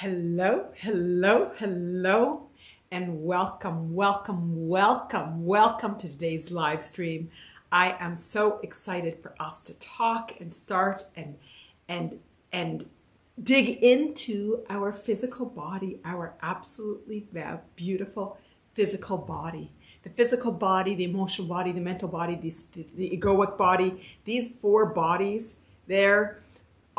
Hello, hello, hello, and welcome to today's live stream. I am so excited for us to talk and start and dig into our physical body, our absolutely beautiful physical body. The physical body, the emotional body, the mental body, the egoic body, these four bodies, they're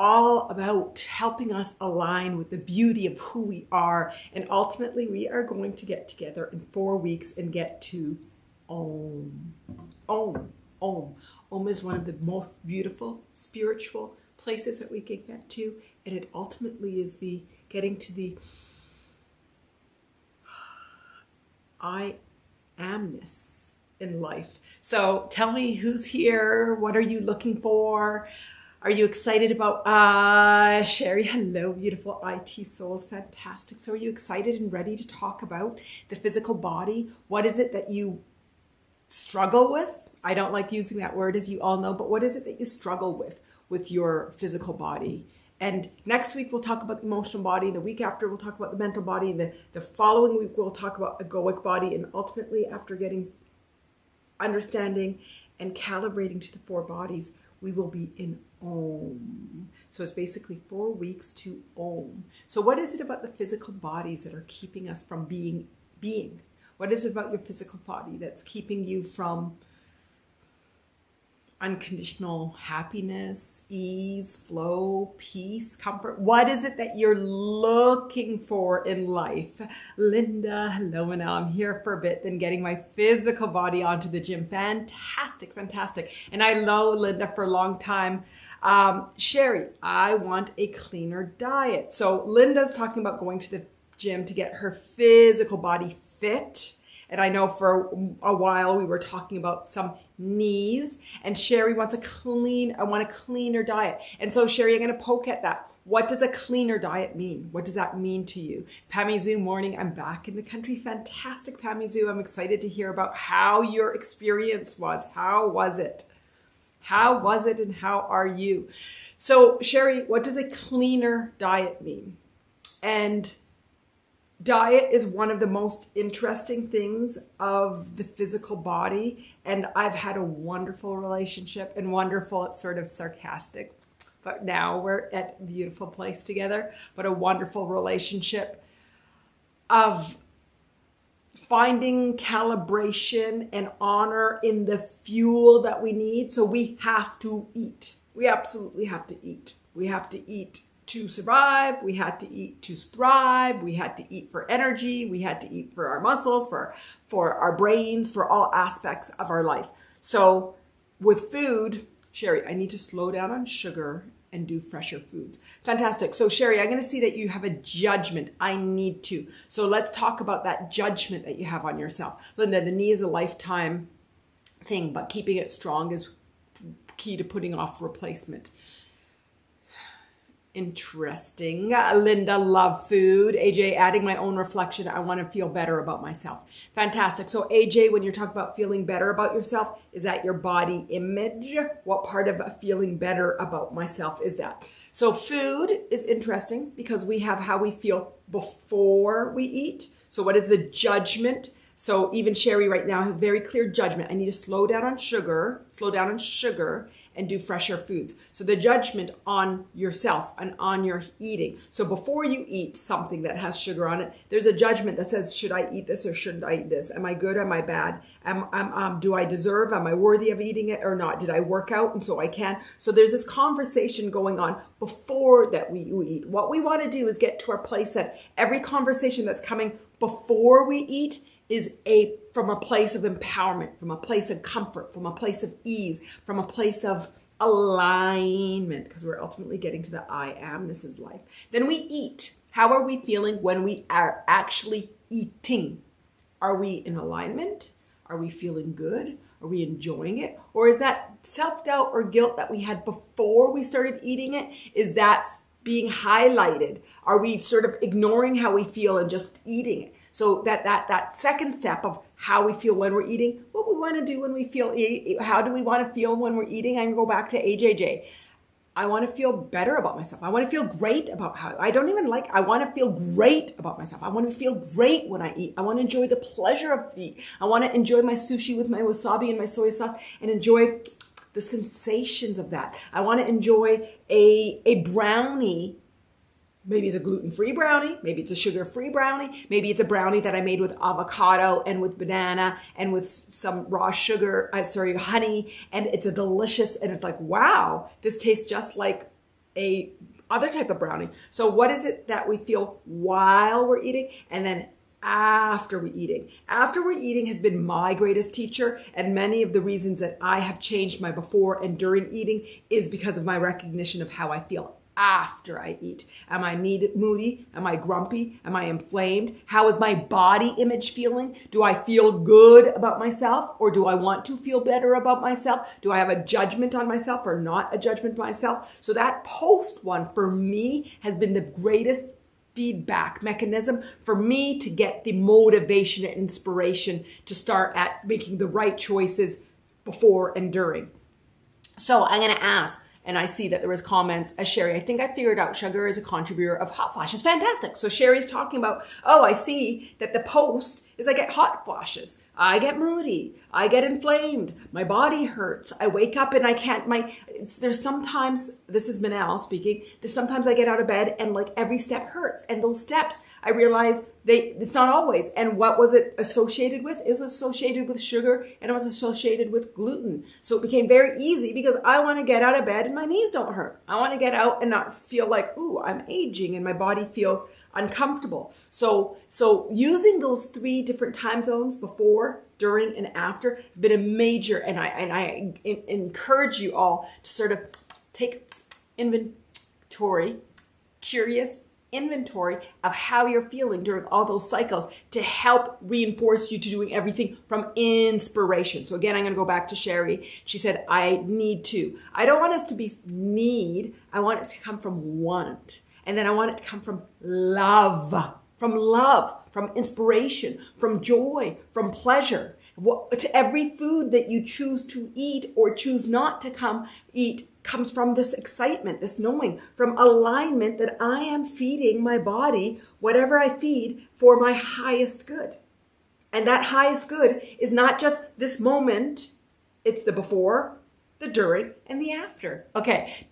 all about helping us align with the beauty of who we are. And ultimately, we are going to get together in 4 weeks and get to Om. Om. Om. Om is one of the most beautiful spiritual places that we can get to. And it ultimately is the getting to the I amness in life. So tell me who's here. What are you looking for? Are you excited about Sherry? Hello, beautiful IT souls. Fantastic. So are you excited and ready to talk about the physical body? What is it that you struggle with? I don't like using that word, as you all know, but what is it that you struggle with your physical body? And next week we'll talk about the emotional body. The week after we'll talk about the mental body. And the following week we'll talk about egoic body. And ultimately, after getting understanding and calibrating to the four bodies, we will be in Om. So it's basically 4 weeks to Om. So what is it about the physical bodies that are keeping us from being? What is it about your physical body that's keeping you from unconditional happiness, ease, flow, peace, comfort? What is it that you're looking for in life? Linda, hello, and now I'm here for a bit, then getting my physical body onto the gym. Fantastic, fantastic. And I know Linda for a long time. Sherry, I want a cleaner diet. So Linda's talking about going to the gym to get her physical body fit. And I know for a while we were talking about some knees, and Sherry wants a cleaner diet. And so Sherry, I'm going to poke at that. What does a cleaner diet mean? What does that mean to you? Pammy Zoo, morning. I'm back in the country. Fantastic, Pammy Zoo. I'm excited to hear about how your experience was. How was it? How was it and how are you? So Sherry, what does a cleaner diet mean? And diet is one of the most interesting things of the physical body. And I've had a wonderful relationship, and wonderful, it's sort of sarcastic, but now we're at a beautiful place together, but a wonderful relationship of finding calibration and honor in the fuel that we need. So we have to eat. We absolutely have to eat. We have to eat to survive, we had to eat to thrive, we had to eat for energy, we had to eat for our muscles, for our brains, for all aspects of our life. So with food, Sherry, I need to slow down on sugar and do fresher foods. Fantastic. So Sherry, I'm going to see that you have a judgment. I need to. So let's talk about that judgment that you have on yourself. Linda, the knee is a lifetime thing, but keeping it strong is key to putting off replacement. Interesting. Linda, love food. AJ, adding my own reflection. I want to feel better about myself. Fantastic. So AJ, when you're talking about feeling better about yourself, is that your body image? What part of feeling better about myself is that? So food is interesting because we have how we feel before we eat. So what is the judgment? So even Sherry right now has very clear judgment. I need to slow down on sugar, and do fresher foods. So the judgment on yourself and on your eating. So before you eat something that has sugar on it, there's a judgment that says, should I eat this or shouldn't I eat this? Am I good? Am I bad? Do I deserve? Am I worthy of eating it or not? Did I work out and so I can? So there's this conversation going on before that we eat. What we want to do is get to our place that every conversation that's coming before we eat is from a place of empowerment, from a place of comfort, from a place of ease, from a place of alignment, because we're ultimately getting to the I amness is life. Then we eat. How are we feeling when we are actually eating? Are we in alignment? Are we feeling good? Are we enjoying it? Or is that self-doubt or guilt that we had before we started eating it? Is that being highlighted? Are we sort of ignoring how we feel and just eating it? So that second step of how we feel when we're eating, what we want to do when we feel, how do we want to feel when we're eating? I can go back to AJJ. I want to feel better about myself. I want to feel great about I want to feel great about myself. I want to feel great when I eat. I want to enjoy the pleasure of the eat. I want to enjoy my sushi with my wasabi and my soy sauce and enjoy the sensations of that. I want to enjoy a brownie. Maybe it's a gluten-free brownie. Maybe it's a sugar-free brownie. Maybe it's a brownie that I made with avocado and with banana and with some raw sugar, honey. And it's a delicious, and it's like, wow, this tastes just like a other type of brownie. So what is it that we feel while we're eating? And then after we're eating. After we're eating has been my greatest teacher, and many of the reasons that I have changed my before and during eating is because of my recognition of how I feel after I eat. Am I moody? Am I grumpy? Am I inflamed? How is my body image feeling? Do I feel good about myself, or do I want to feel better about myself? Do I have a judgment on myself or not a judgment on myself? So that post one for me has been the greatest feedback mechanism for me to get the motivation and inspiration to start at making the right choices before and during. So I'm going to ask, and I see that there was comments, Sherry, I think I figured out sugar is a contributor of hot flashes. Fantastic. So Sherry's talking about, oh, I see that the post is I get hot flashes. I get moody. I get inflamed. My body hurts. I wake up and I can't, there's sometimes, this is Manal speaking, there's sometimes I get out of bed and like every step hurts. And those steps, I realize it's not always. And what was it associated with? It was associated with sugar, and it was associated with gluten. So it became very easy because I want to get out of bed and my knees don't hurt. I want to get out and not feel like, ooh, I'm aging and my body feels uncomfortable. So using those 3 different time zones before, during, and after have been a major, and I encourage you all to sort of take curious inventory of how you're feeling during all those cycles to help reinforce you to doing everything from inspiration. So again, I'm going to go back to Sherry. She said, I need to. I don't want us to be need. I want it to come from want. And then I want it to come from love, from inspiration, from joy, from pleasure. To every food that you choose to eat or choose not to eat comes from this excitement, this knowing, from alignment that I am feeding my body, whatever I feed, for my highest good. And that highest good is not just this moment, it's the before, the during, and the after. Okay,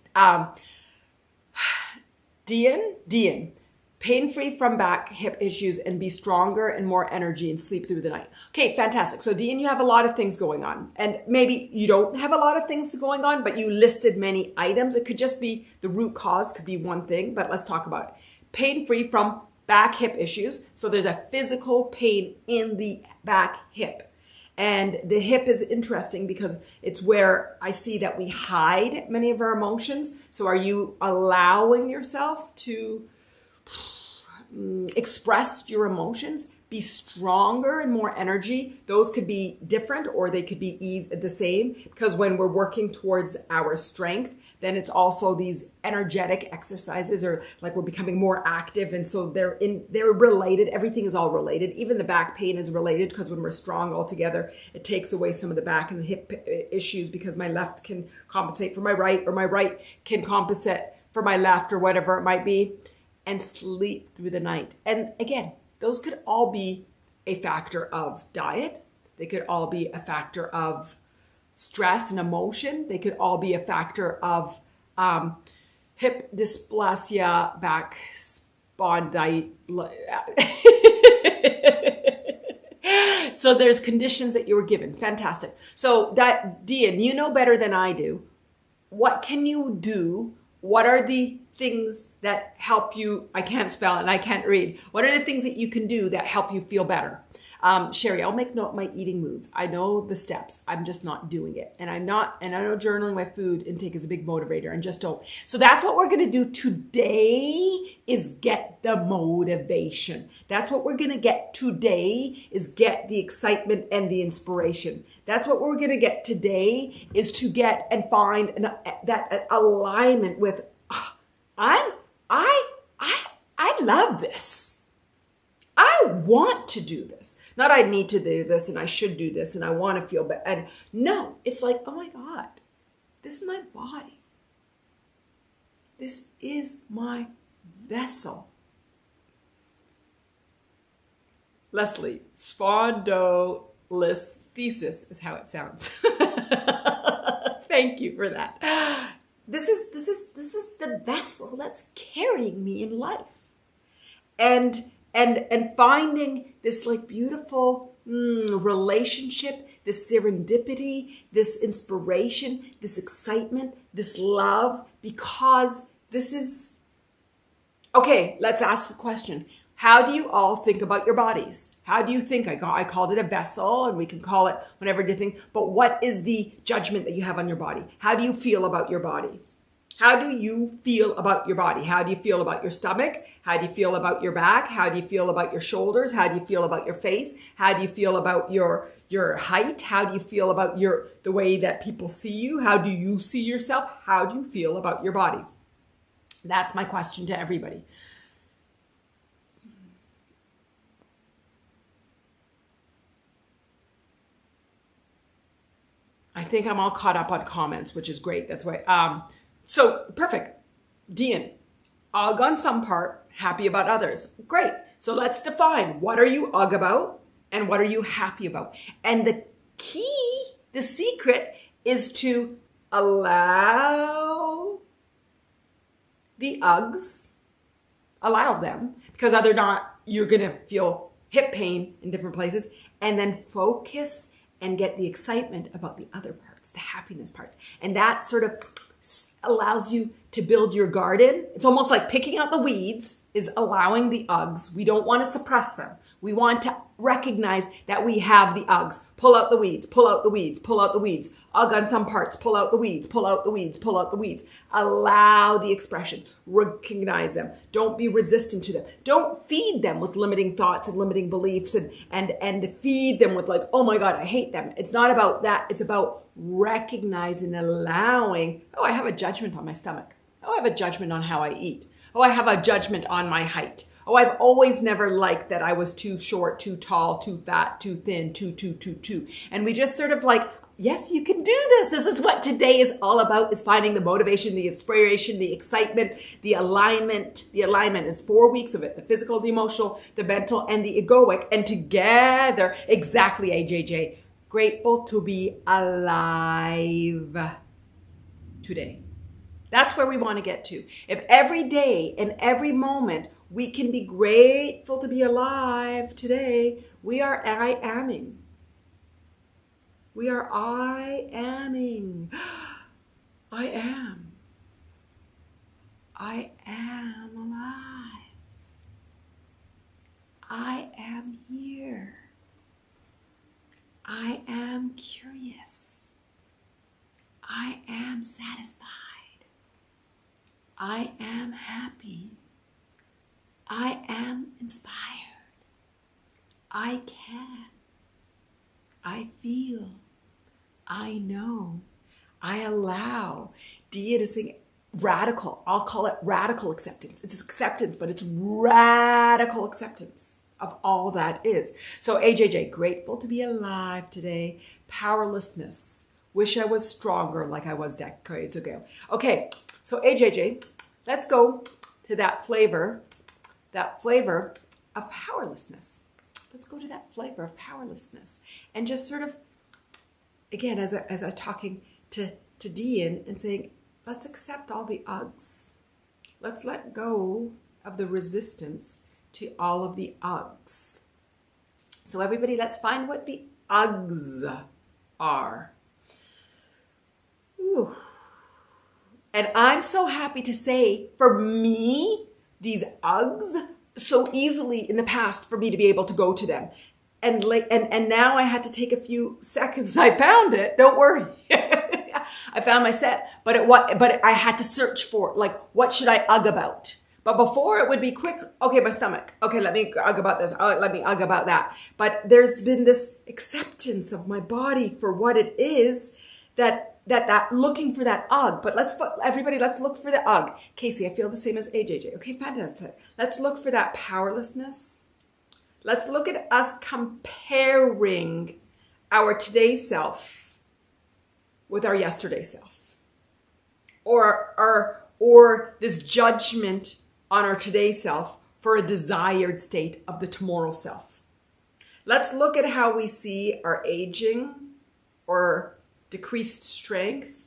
Dean, pain-free from back, hip issues, and be stronger and more energy and sleep through the night. Okay, fantastic. So Dean, you have a lot of things going on. And maybe you don't have a lot of things going on, but you listed many items. It could just be the root cause, could be one thing, but let's talk about it. Pain-free from back, hip issues. So there's a physical pain in the back hip. And the hip is interesting because it's where I see that we hide many of our emotions. So are you allowing yourself to express your emotions, be stronger and more energy? Those could be different, or they could be the same, because when we're working towards our strength, then it's also these energetic exercises, or like we're becoming more active. And so they're related. Everything is all related. Even the back pain is related, because when we're strong all together, it takes away some of the back and the hip issues, because my left can compensate for my right, or my right can compensate for my left, or whatever it might be. And sleep through the night. And again, those could all be a factor of diet. They could all be a factor of stress and emotion. They could all be a factor of hip dysplasia, back spondylite. So there's conditions that you were given. Fantastic. So that, Dean, you know better than I do. What can you do? What are the things that help you? I can't spell and I can't read. What are the things that you can do that help you feel better? Sherry, I'll make note of my eating moods. I know the steps. I'm just not doing it. And I know journaling my food intake is a big motivator, and just don't. So that's what we're going to do today, is get the motivation. That's what we're going to get today, is get the excitement and the inspiration. That's what we're going to get today, is to get and find that alignment with, I love this. I want to do this. Not I need to do this and I should do this and I want to feel better. And no, it's like, oh my God, this is my body. This is my vessel. Leslie, spondylolisthesis is how it sounds. Thank you for that. This is the vessel that's carrying me in life. And finding this like beautiful relationship, this serendipity, this inspiration, this excitement, this love, because this is, okay, let's ask the question. How do you all think about your bodies? How do you think? I called it a vessel, and we can call it whatever you think, but what is the judgment that you have on your body? How do you feel about your body? How do you feel about your body? How do you feel about your stomach? How do you feel about your back? How do you feel about your shoulders? How do you feel about your face? How do you feel about your height? How do you feel about the way that people see you? How do you see yourself? How do you feel about your body? That's my question to everybody. I think I'm all caught up on comments, which is great. That's why. So perfect. Dean, ugh on some part, happy about others. Great. So let's define, what are you ugh about and what are you happy about? And the key, the secret is to allow the ughs, allow them, because other not, you're going to feel hip pain in different places, and then focus and get the excitement about the other parts, the happiness parts. And that sort of allows you to build your garden. It's almost like picking out the weeds is allowing the ughs. We don't want to suppress them. We want to recognize that we have the ughs. Pull out the weeds, pull out the weeds, pull out the weeds. Ugh on some parts, pull out the weeds, pull out the weeds, pull out the weeds. Allow the expression. Recognize them. Don't be resistant to them. Don't feed them with limiting thoughts and limiting beliefs and feed them with like, oh my God, I hate them. It's not about that. It's about recognizing, allowing, oh, I have a judgment on my stomach. Oh, I have a judgment on how I eat. Oh, I have a judgment on my height. Oh, I've always never liked that I was too short, too tall, too fat, too thin, too. And we just sort of like, yes, you can do this. This is what today is all about, is finding the motivation, the inspiration, the excitement, the alignment. The alignment is 4 weeks of it, the physical, the emotional, the mental, and the egoic. And together, exactly, AJJ, grateful to be alive today. That's where we want to get to. If every day and every moment we can be grateful to be alive today, we are I-amming. We are I-amming. I am. I am alive. I am here. I am curious. I am satisfied. I am happy. I am inspired. I can. I feel. I know. I allow. Dia is saying radical. I'll call it radical acceptance. It's acceptance, but it's radical acceptance of all that is. So AJJ, grateful to be alive today. Powerlessness. Wish I was stronger like I was decades ago. Okay, so AJJ, let's go to that flavor of powerlessness. Let's go to that flavor of powerlessness. And just sort of, again, as I'm talking to Dean and saying, let's accept all the ughs. Let's let go of the resistance to all of the ughs. So everybody, let's find what the ughs are. Ooh. And I'm so happy to say, for me, these ughs, so easily in the past for me to be able to go to them. And now I had to take a few seconds. I found it. Don't worry. I found my set. But I had to search for, like, what should I ugh about? But before it would be quick. Okay, my stomach. Okay, let me ugh about this. Let me ugh about that. But there's been this acceptance of my body for what it is, that looking for that ugh. But let's look for the ugh. Casey, I feel the same as AJJ. Okay, fantastic. Let's look for that powerlessness. Let's look at us comparing our today's self with our yesterday self. Or or this judgment on our today self for a desired state of the tomorrow self. Let's look at how we see our aging or decreased strength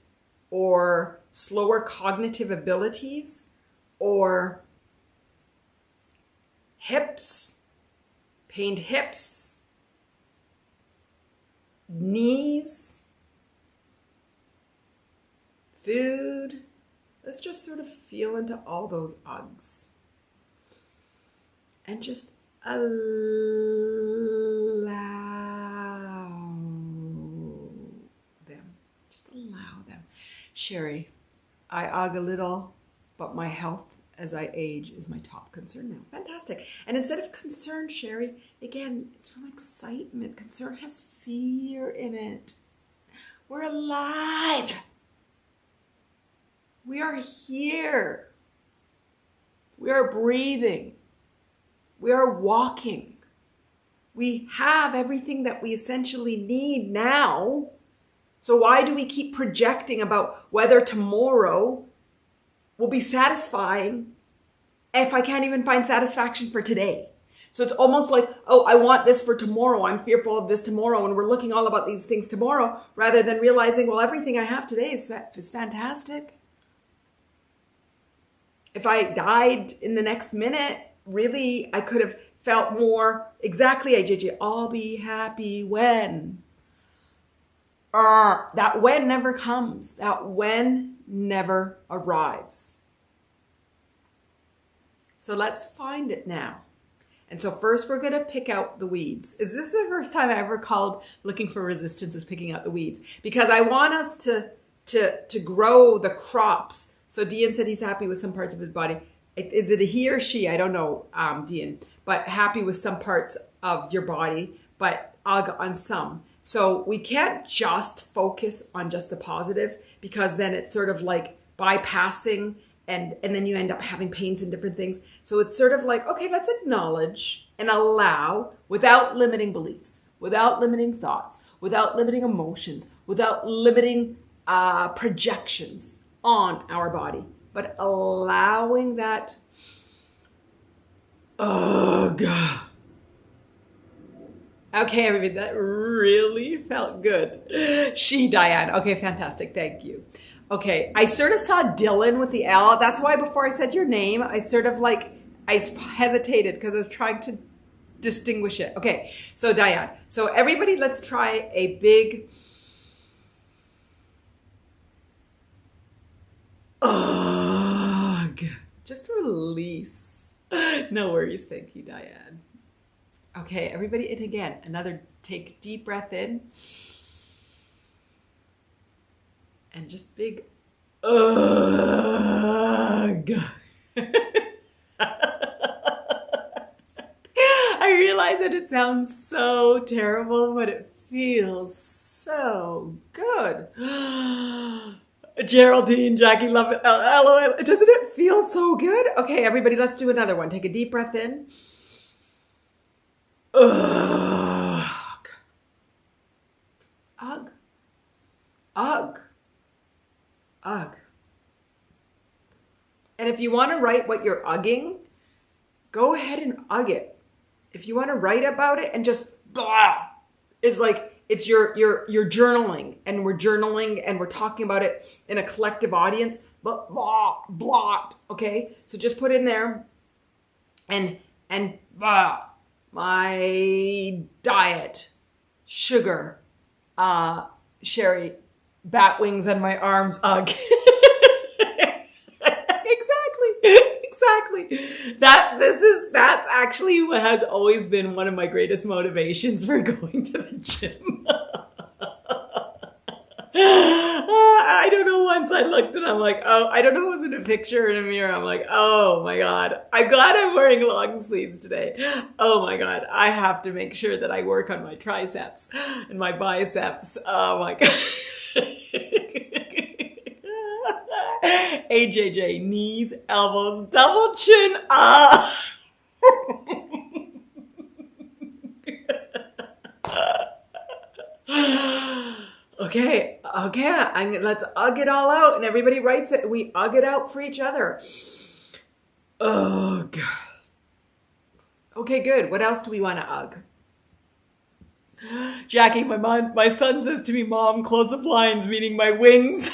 or slower cognitive abilities or hips, pained hips, knees, food. Let's just sort of feel into all those Uggs and just allow them. Just allow them. Sherry, I Ugg a little, but my health as I age is my top concern now. Fantastic. And instead of concern, Sherry, again, it's from excitement. Concern has fear in it. We're alive. We are here. We are breathing. We are walking. We have everything that we essentially need now. So why do we keep projecting about whether tomorrow will be satisfying if I can't even find satisfaction for today? So it's almost like, oh, I want this for tomorrow. I'm fearful of this tomorrow. And we're looking all about these things tomorrow rather than realizing, well, everything I have today is fantastic. If I died in the next minute, really, I could have felt more exactly, AJJ, I'll be happy when. That when never comes. That when never arrives. So let's find it now. And so first we're going to pick out the weeds. Is this the first time I ever called looking for resistance as picking out the weeds? Because I want us to grow the crops. So Dean said he's happy with some parts of his body. Is it a he or she? I don't know, Dean. But happy with some parts of your body, but Ugg on some. So we can't just focus on just the positive, because then it's sort of like bypassing and then you end up having pains in different things. So it's sort of like, okay, let's acknowledge and allow without limiting beliefs, without limiting thoughts, without limiting emotions, without limiting projections on our body, but allowing that, ugh. Okay, everybody, that really felt good. She, Diane. Okay, fantastic. Thank you. Okay, I sort of saw Dylan with the L. That's why before I said your name, I sort of like, I hesitated because I was trying to distinguish it. Okay, so Diane. So everybody, let's try a big ugh. Just release. No worries. Thank you, Diane. Okay, everybody, and again, another take deep breath in. And just big ugh. I realize that it sounds so terrible, but it feels so good. Geraldine, Jackie, love it. LOL. Doesn't it feel so good? Okay, everybody, let's do another one. Take a deep breath in. Ugh. Ugh. Ugh. Ugh. And if you want to write what you're ugging, go ahead and ugg it. If you want to write about it and just blah, it's like it's your journaling, and we're journaling and we're talking about it in a collective audience, but blah, blah, okay? So just put in there and blah. My diet, sugar, Sherry, bat wings on my arms, ugh. Exactly. That's actually what has always been one of my greatest motivations for going to the gym. I don't know, once I looked and I'm like, oh, I don't know, it was in a picture in a mirror. I'm like, oh my God, I'm glad I'm wearing long sleeves today. Oh my God, I have to make sure that I work on my triceps and my biceps. Oh my God. AJJ, knees, elbows, double chin. Okay, Okay, let's ugh it all out. And everybody writes it. We ugh it out for each other. Ugh. Okay, good. What else do we want to ugh? Jackie, my son says to me, Mom, close the blinds, meaning my wings.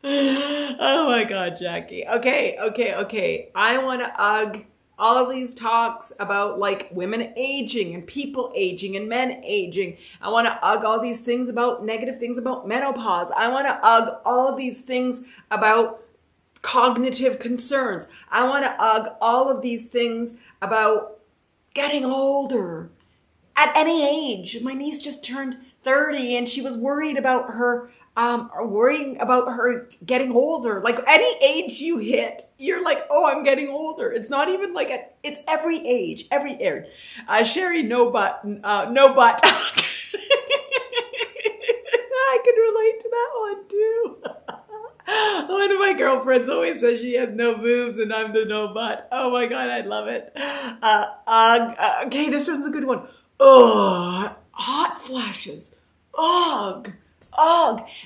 Oh my God, Jackie. Okay. I want to ugh all of these talks about like women aging and people aging and men aging. I want to ugh all these things about negative things about menopause. I want to ugh all of these things about cognitive concerns. I want to ugh all of these things about getting older. At any age, my niece just turned 30 and she was worried about her, worrying about her getting older. Like any age you hit, you're like, oh, I'm getting older. It's not even like, it's every age. Sherry, no but. I can relate to that one too. One of my girlfriends always says she has no boobs and I'm the no butt. Oh my God, I love it. Okay, this one's a good one. Ugh, hot flashes. Ugh.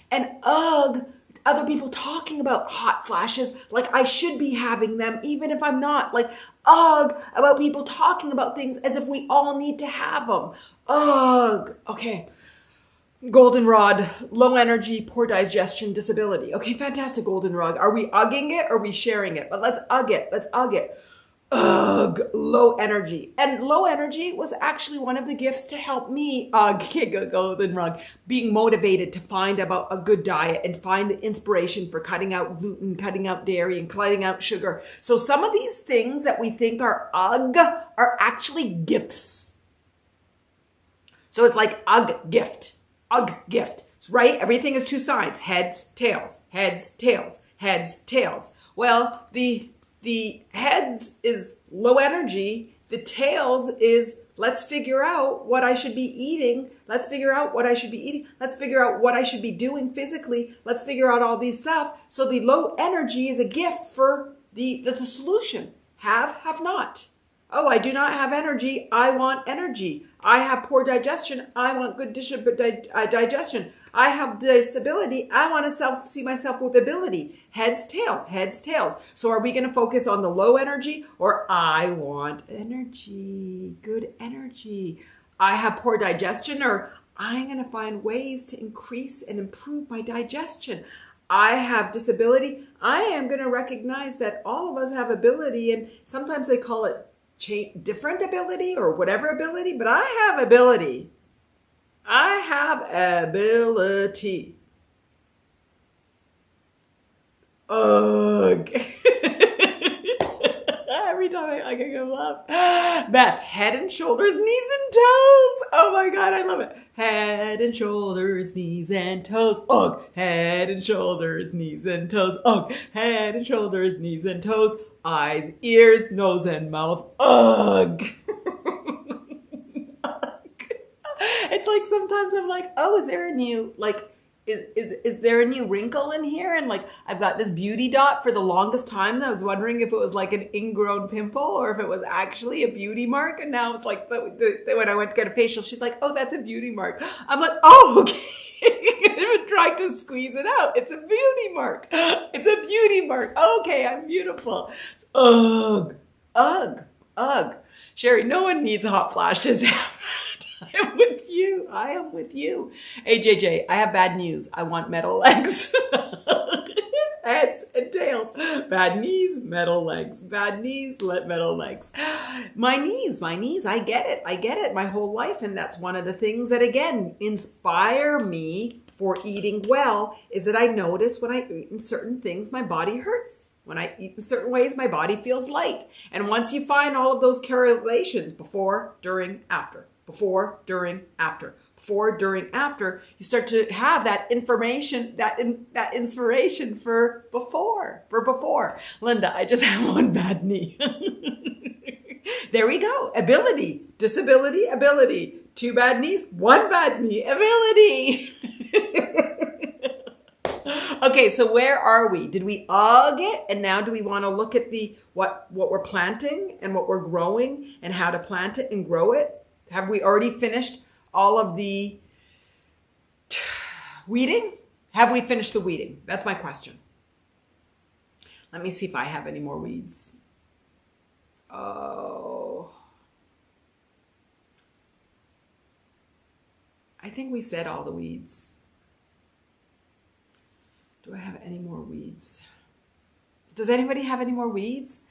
And other people talking about hot flashes like I should be having them even if I'm not. Like, about people talking about things as if we all need to have them. Okay. Goldenrod, low energy, poor digestion, disability. Okay, fantastic, goldenrod. Are we ugging it or are we sharing it? But let's ugg it. Ugh, low energy. And low energy was actually one of the gifts to help me, goldenrod, being motivated to find about a good diet and find the inspiration for cutting out gluten, cutting out dairy, and cutting out sugar. So some of these things that we think are ugh are actually gifts. So it's like ugh gift. Ugh gift, right? Everything is two sides, heads, tails, heads, tails, heads, tails. Well, the heads is low energy. The tails is let's figure out what I should be eating. Let's figure out what I should be eating. Let's figure out what I should be doing physically. Let's figure out all these stuff. So the low energy is a gift for the solution. Have not. Oh, I do not have energy. I want energy. I have poor digestion. I want good digestion. I have disability. I want to see myself with ability. Heads, tails, heads, tails. So are we going to focus on the low energy or I want energy, good energy? I have poor digestion or I'm going to find ways to increase and improve my digestion. I have disability. I am going to recognize that all of us have ability and sometimes they call it different ability or whatever ability, but I have ability. I have ability. Ugh. Every time I can go up. Beth, head and shoulders, knees and toes. Oh my God, I love it. Head and shoulders, knees and toes. Ugh. Head and shoulders, knees and toes. Ugh. Head and shoulders, knees and toes. Eyes, ears, nose and mouth. Ugh. It's like sometimes I'm like, oh, is there a new, like, is there a new wrinkle in here? And like, I've got this beauty dot for the longest time. I was wondering if it was like an ingrown pimple or if it was actually a beauty mark. And now it's like, when I went to get a facial, she's like, oh, that's a beauty mark. I'm like, oh, okay. I've been trying to squeeze it out. It's a beauty mark. It's a beauty mark. Okay, I'm beautiful. Ugh. Sherry, no one needs hot flashes. I am with you. Hey, JJ, I have bad news. I want metal legs. Heads and tails. Bad knees, metal legs. Bad knees, metal legs. My knees. I get it my whole life. And that's one of the things that, again, inspire me for eating well is that I notice when I eat in certain things, my body hurts. When I eat in certain ways, my body feels light. And once you find all of those correlations, before, during, after, before, during, after, before, during, after, you start to have that information, that inspiration for before. Linda, I just have one bad knee. There we go. Ability, disability, ability. 2 bad knees, 1 bad knee, ability. Okay, so where are we? Did we ugh it? And now do we want to look at what we're planting and what we're growing and how to plant it and grow it? Have we already finished all of the weeding? Have we finished the weeding? That's my question. Let me see if I have any more weeds. Oh, I think we said all the weeds. Do I have any more weeds? Does anybody have any more weeds?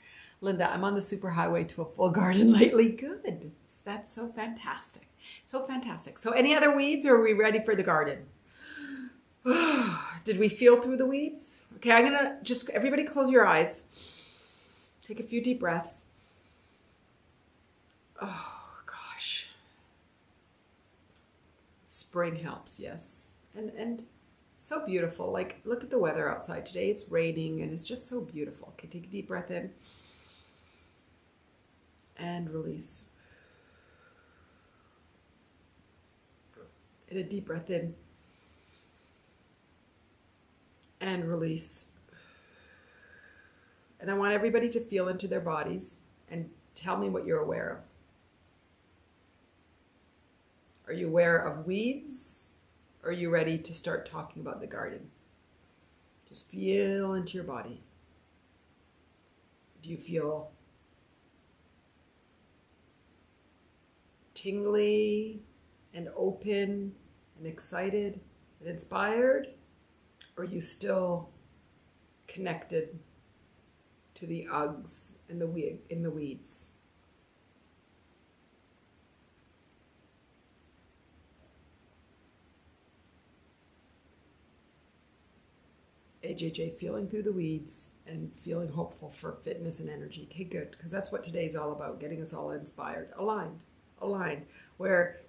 Linda, I'm on the superhighway to a full garden lately. Good. That's so fantastic. So fantastic. So any other weeds, or are we ready for the garden? Did we feel through the weeds? Okay, I'm going to just, everybody close your eyes. Take a few deep breaths. Oh, gosh. Spring helps, yes. And so beautiful. Like, look at the weather outside today. It's raining and it's just so beautiful. Okay, take a deep breath in. And release. And a deep breath in. And release. And I want everybody to feel into their bodies and tell me what you're aware of. Are you aware of weeds? Or are you ready to start talking about the garden? Just feel into your body. Do you feel tingly and open and excited and inspired? Or are you still connected to the ugs and the weeds? AJJ, feeling through the weeds and feeling hopeful for fitness and energy. Okay, good, because that's what today's all about, getting us all inspired, aligned. Where,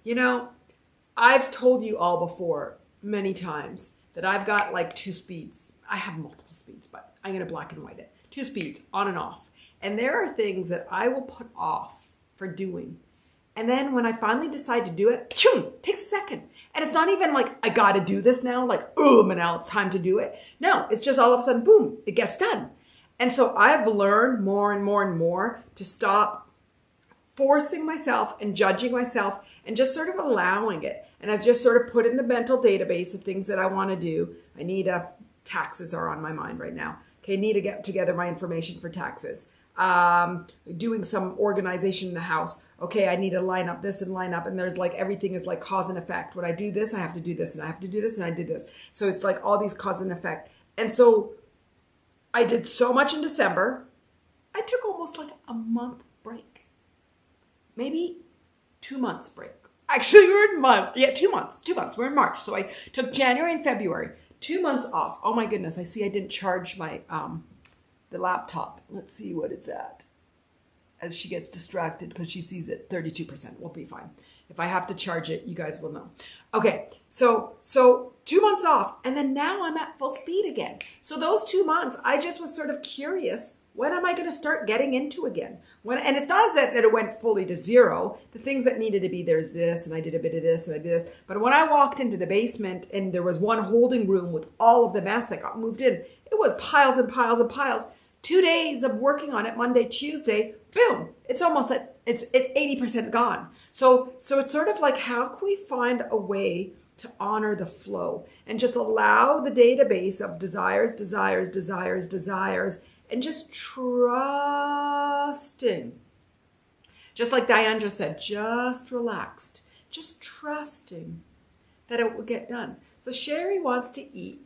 I've told you all before many times that I've got like 2 speeds. I have multiple speeds, but I'm going to black and white it. 2 speeds, on and off. And there are things that I will put off for doing. And then when I finally decide to do it, takes a second. And it's not even like, I got to do this now, like, now it's time to do it. No, it's just all of a sudden, boom, it gets done. And so I've learned more and more and more to stop forcing myself and judging myself and just sort of allowing it. And I've just sort of put in the mental database the things that I want to do. I need taxes are on my mind right now. Okay, need to get together my information for taxes. Doing some organization in the house. Okay, I need to line up this and line up. And there's like, everything is like cause and effect. When I do this, I have to do this, and I have to do this, and I do this. So it's like all these cause and effect. And so I did so much in December. I took almost like a month break. Maybe 2 months break. Actually, we're in month. Yeah, 2 months. 2 months. We're in March. So I took January and February. 2 months off. Oh my goodness. I see I didn't charge my the laptop. Let's see what it's at. As she gets distracted because she sees it, 32%. We'll be fine. If I have to charge it, you guys will know. Okay, so 2 months off, and then now I'm at full speed again. So those 2 months, I just was sort of curious, when am I going to start getting into again? And it's not that it went fully to zero. The things that needed to be, there's this, and I did a bit of this, and I did this. But when I walked into the basement, and there was one holding room with all of the mess that got moved in, it was piles and piles and piles. 2 days of working on it, Monday, Tuesday, boom, it's almost at, it's 80% gone. So it's sort of like, how can we find a way to honor the flow and just allow the database of desires, and just trusting. Just like Diandra said, just relaxed, just trusting that it will get done. So Sherry wants to eat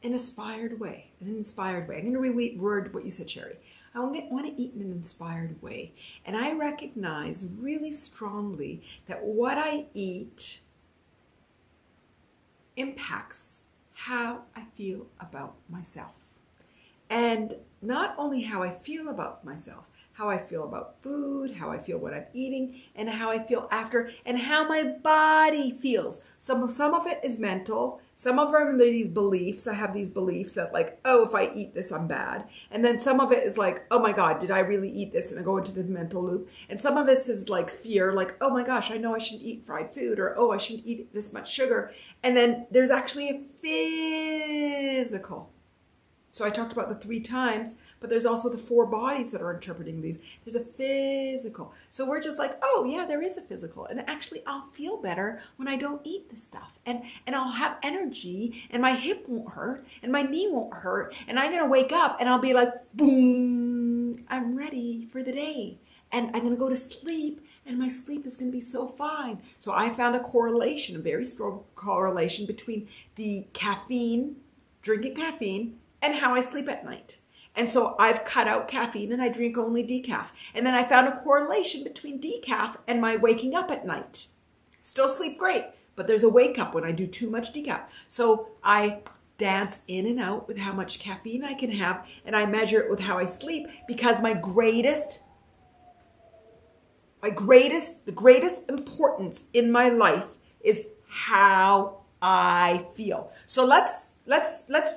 an inspired way. I'm going to reword what you said, Sherry. I want to eat in an inspired way. And I recognize really strongly that what I eat impacts how I feel about myself. And not only how I feel about myself, how I feel about food, how I feel when I'm eating, and how I feel after, and how my body feels. Some of it is mental. Some of them are these beliefs. I have these beliefs that like, oh, if I eat this, I'm bad. And then some of it is like, oh my God, did I really eat this? And I go into the mental loop. And some of this is like fear, like, oh my gosh, I know I shouldn't eat fried food, or oh, I shouldn't eat this much sugar. And then there's actually a physical So I talked about the 3 times, but there's also the 4 bodies that are interpreting these. There's a physical. So we're just like, oh yeah, there is a physical. And actually I'll feel better when I don't eat this stuff. And I'll have energy and my hip won't hurt and my knee won't hurt. And I'm going to wake up and I'll be like, boom, I'm ready for the day. And I'm going to go to sleep and my sleep is going to be so fine. So I found a correlation, a very strong correlation between the caffeine, drinking caffeine, and how I sleep at night. And so I've cut out caffeine and I drink only decaf. And then I found a correlation between decaf and my waking up at night. Still sleep great, but there's a wake up when I do too much decaf. So I dance in and out with how much caffeine I can have, and I measure it with how I sleep, because the greatest importance in my life is how I feel. So let's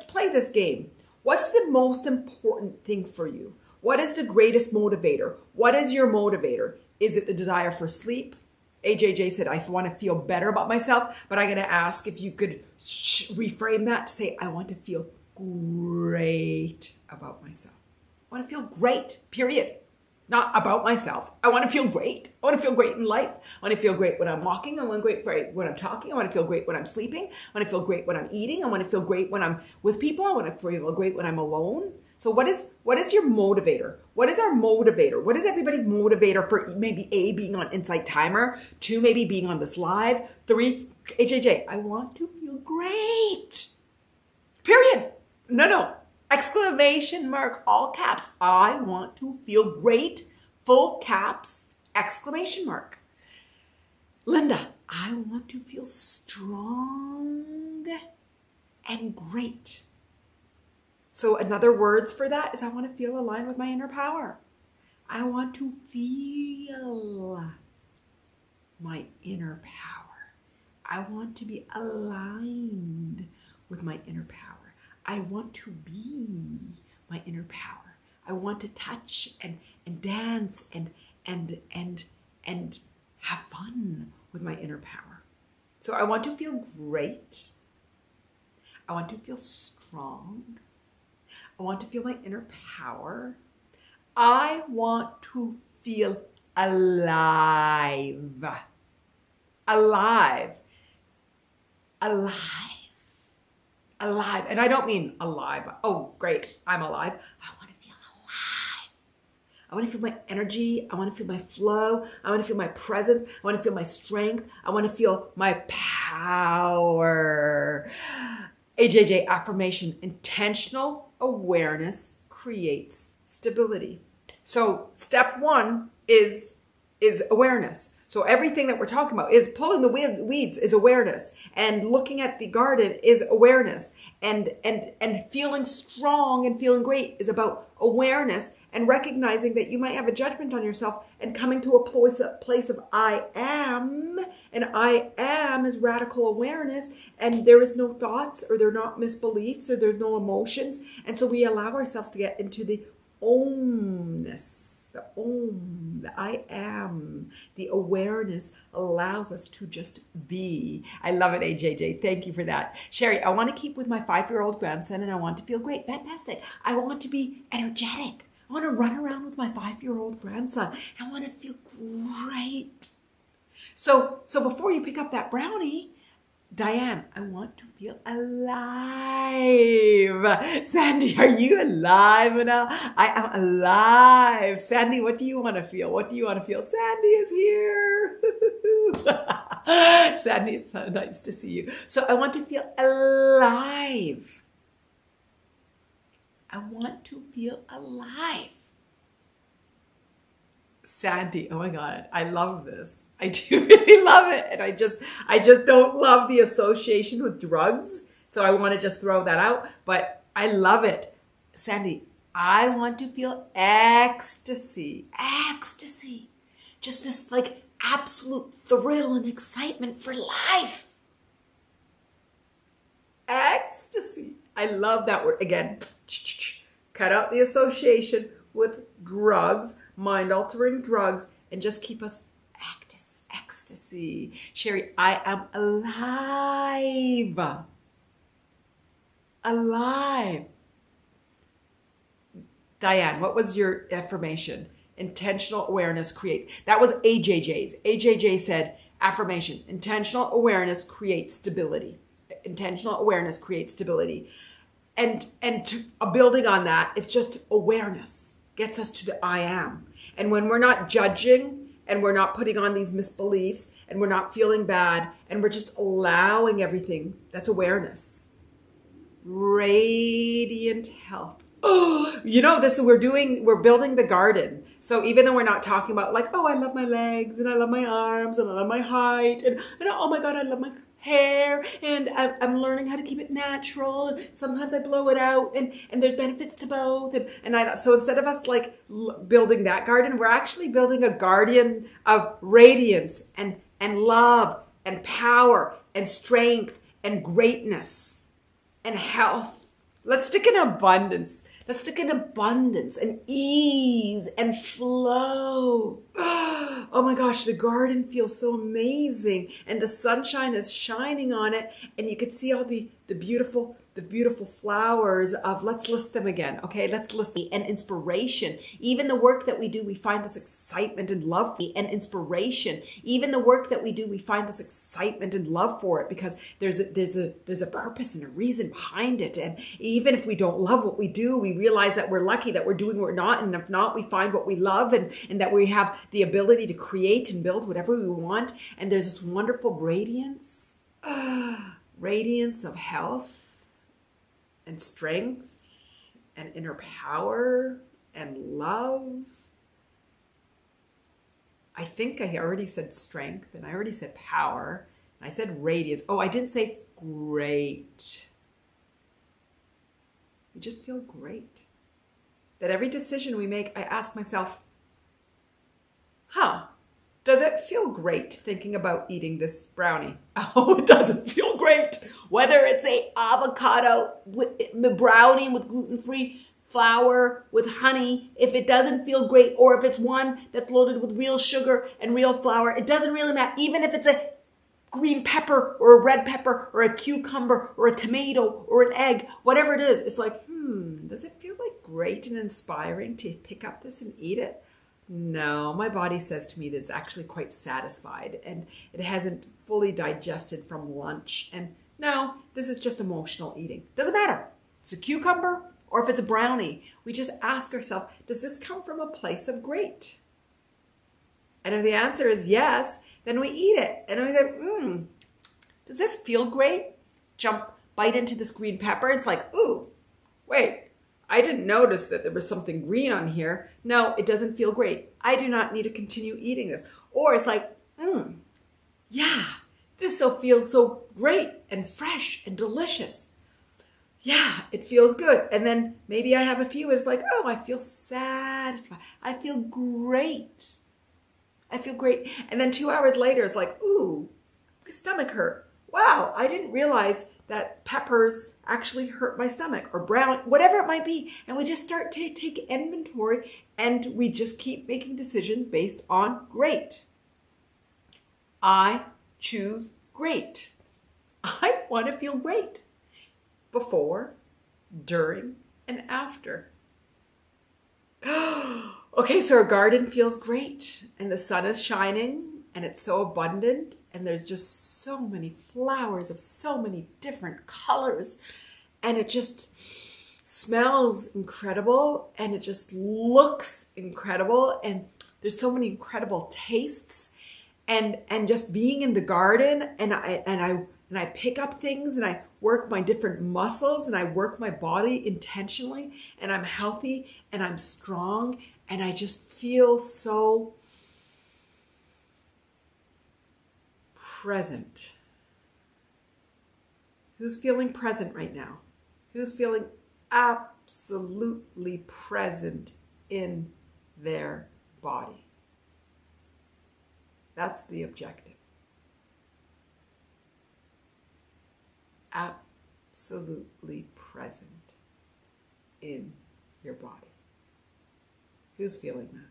play this game. What's the most important thing for you? What is the greatest motivator? What is your motivator? Is it the desire for sleep? AJJ said, I want to feel better about myself, but I'm going to ask if you could reframe that to say, I want to feel great about myself. I want to feel great, period. Not about myself. I want to feel great. I want to feel great in life. I want to feel great when I'm walking. I want to feel great when I'm talking. I want to feel great when I'm sleeping. I want to feel great when I'm eating. I want to feel great when I'm with people. I want to feel great when I'm alone. So what is your motivator? What is our motivator? What is everybody's motivator for maybe A, being on Insight Timer, 2, maybe being on this live, 3, HAJ, I want to feel great. Period. No. Exclamation mark, all caps. I want to feel great. Full caps, exclamation mark. Linda, I want to feel strong and great. So another words for that is I want to feel aligned with my inner power. I want to feel my inner power. I want to be aligned with my inner power. I want to be my inner power. I want to touch and dance and have fun with my inner power. So I want to feel great. I want to feel strong. I want to feel my inner power. I want to feel alive. Alive. And I don't mean alive. Oh, great, I'm alive. I want to feel alive. I want to feel my energy. I want to feel my flow. I want to feel my presence. I want to feel my strength. I want to feel my power. AJJ affirmation, intentional awareness creates stability. So step 1 is awareness. So everything that we're talking about is pulling the weeds is awareness, and looking at the garden is awareness, and feeling strong and feeling great is about awareness, and recognizing that you might have a judgment on yourself and coming to a place of I am, and I am is radical awareness, and there is no thoughts, or there are not misbeliefs, or there's no emotions, and so we allow ourselves to get into the oneness. The Om, the I am, the awareness allows us to just be. I love it, AJJ. Thank you for that. Sherry, I want to keep with my 5-year-old grandson and I want to feel great. Fantastic. I want to be energetic. I want to run around with my 5-year-old grandson. I want to feel great. So before you pick up that brownie, Diane, I want to feel alive. Sandy, are you alive now? I am alive. Sandy, what do you want to feel? What do you want to feel? Sandy is here. Sandy, it's so nice to see you. So I want to feel alive. I want to feel alive. Sandy, oh my God, I love this. I do really love it. And I just don't love the association with drugs. So I want to just throw that out, but I love it. Sandy, I want to feel ecstasy. Ecstasy. Just this like absolute thrill and excitement for life. Ecstasy. I love that word. Again, cut out the association with drugs, mind-altering drugs, and just keep us ecstasy. Sherry, I am alive. Alive. Diane, what was your affirmation? Intentional awareness creates. That was AJJ's. AJJ said, affirmation, intentional awareness creates stability. Intentional awareness creates stability. And building on that, it's just awareness gets us to the I am. And when we're not judging and we're not putting on these misbeliefs and we're not feeling bad and we're just allowing everything, that's awareness. Radiant health. Oh, this we're building the garden. So even though we're not talking about like, oh, I love my legs and I love my arms and I love my height and oh my God, I love my hair and I'm learning how to keep it natural. And sometimes I blow it out and there's benefits to both. So instead of us like building that garden, we're actually building a garden of radiance and love and power and strength and greatness and health. Let's stick in abundance. Let's stick in abundance and ease and flow. Oh my gosh, the garden feels so amazing. And the sunshine is shining on it. And you can see all the beautiful flowers of, let's list them again. Okay, let's list the and inspiration. Even the work that we do, we find this excitement and love and inspiration. Even the work that we do, we find this excitement and love for it because there's a purpose and a reason behind it. And even if we don't love what we do, we realize that we're lucky that we're doing what we're not. And if not, we find what we love and that we have the ability to create and build whatever we want. And there's this wonderful radiance, radiance of health and strength and inner power and love. I think I already said strength and I already said power. And I said radiance. Oh, I didn't say great. We just feel great. That every decision we make, I ask myself, does it feel great thinking about eating this brownie? Oh, it doesn't feel great. Whether it's a avocado brownie with gluten-free flour with honey, if it doesn't feel great, or if it's one that's loaded with real sugar and real flour, it doesn't really matter. Even if it's a green pepper or a red pepper or a cucumber or a tomato or an egg, whatever it is, it's like, does it feel like great and inspiring to pick up this and eat it? No, my body says to me that it's actually quite satisfied and it hasn't fully digested from lunch. And no, this is just emotional eating. Doesn't matter. It's a cucumber or if it's a brownie. We just ask ourselves, does this come from a place of great? And if the answer is yes, then we eat it. And we go, does this feel great? Bite into this green pepper. It's like, ooh, wait. I didn't notice that there was something green on here. No, it doesn't feel great. I do not need to continue eating this. Or it's like, yeah, this feels so great and fresh and delicious. Yeah, it feels good. And then maybe I have a few. It's like, oh, I feel satisfied. I feel great. I feel great. And then 2 hours later, it's like, ooh, my stomach hurt. Wow, I didn't realize that peppers actually hurt my stomach or brown, whatever it might be. And we just start to take inventory and we just keep making decisions based on great. I choose great. I want to feel great before, during, and after. Okay, so our garden feels great and the sun is shining and it's so abundant. And there's just so many flowers of so many different colors. And it just smells incredible. And it just looks incredible. And there's so many incredible tastes. And just being in the garden and I pick up things and I work my different muscles and I work my body intentionally. And I'm healthy and I'm strong. And I just feel so present. Who's feeling present right now? Who's feeling absolutely present in their body? That's the objective. Absolutely present in your body. Who's feeling that?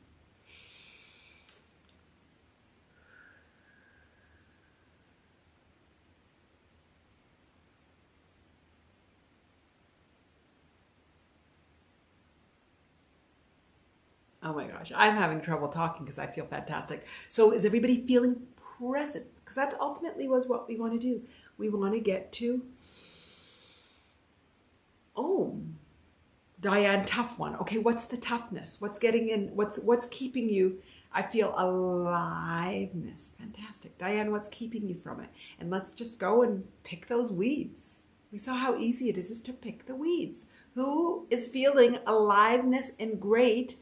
Oh my gosh, I'm having trouble talking because I feel fantastic. So is everybody feeling present? Because that ultimately was what we want to do. We want to get to, oh, Diane, tough one. Okay, what's the toughness? What's getting in? What's keeping you? I feel aliveness. Fantastic. Diane, what's keeping you from it? And let's just go and pick those weeds. We saw how easy it is to pick the weeds. Who is feeling aliveness and great?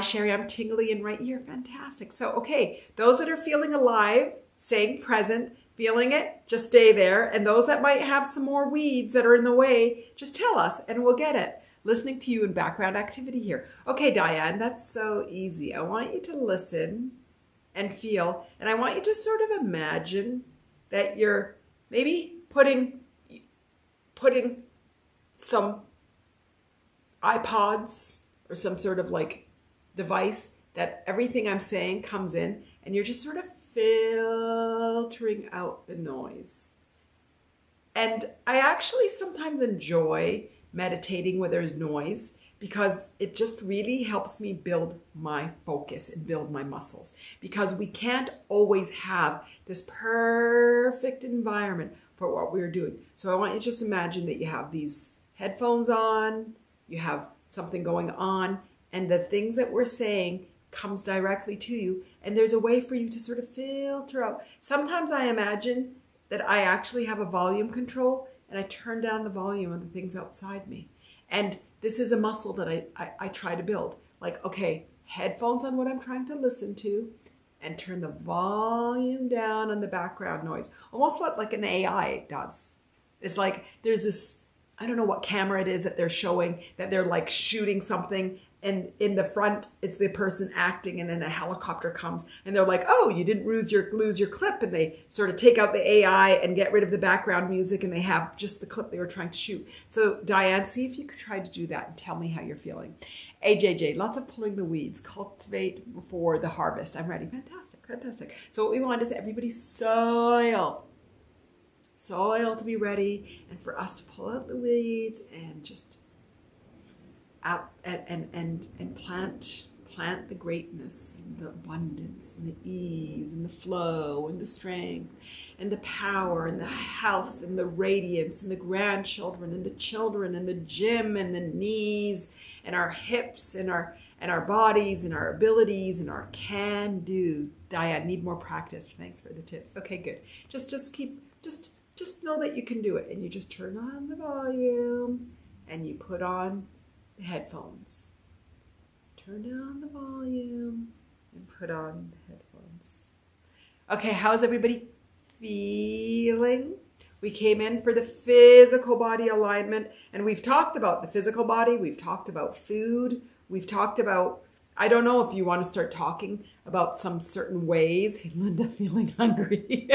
Sherry, I'm tingly in right ear. Fantastic. So, okay, those that are feeling alive, staying present, feeling it, just stay there. And those that might have some more weeds that are in the way, just tell us and we'll get it. Listening to you in background activity here. Okay, Diane, that's so easy. I want you to listen and feel, and I want you to sort of imagine that you're maybe putting some iPods or some sort of like device that everything I'm saying comes in, and you're just sort of filtering out the noise. And I actually sometimes enjoy meditating where there's noise because it just really helps me build my focus and build my muscles, because we can't always have this perfect environment for what we're doing. So I want you to just imagine that you have these headphones on, you have something going on, and the things that we're saying comes directly to you, and there's a way for you to sort of filter out. Sometimes I imagine that I actually have a volume control and I turn down the volume of the things outside me. And this is a muscle that I try to build. Like, okay, headphones on what I'm trying to listen to, and turn the volume down on the background noise. Almost what like an AI does. It's like there's this, I don't know what camera it is that they're showing, that they're like shooting something, and in the front it's the person acting, and then a helicopter comes and they're like, oh, you didn't lose your clip, and they sort of take out the AI and get rid of the background music, and they have just the clip they were trying to shoot. So Diane, see if you could try to do that and tell me how you're feeling. AJJ, lots of pulling the weeds, cultivate before the harvest. I'm ready. Fantastic. So what we want is everybody's soil to be ready, and for us to pull out the weeds and just out and plant the greatness and the abundance and the ease and the flow and the strength and the power and the health and the radiance and the grandchildren and the children and the gym and the knees and our hips and our bodies and our abilities and our can do. Diane, need more practice. Thanks for the tips. Okay, good. Just know that you can do it, and you just turn on the volume and you put on the headphones. Turn down the volume and put on the headphones. Okay, how's everybody feeling? We came in for the physical body alignment, and we've talked about the physical body. We've talked about food. We've talked about, I don't know if you want to start talking about some certain ways. Hey, Linda, feeling hungry.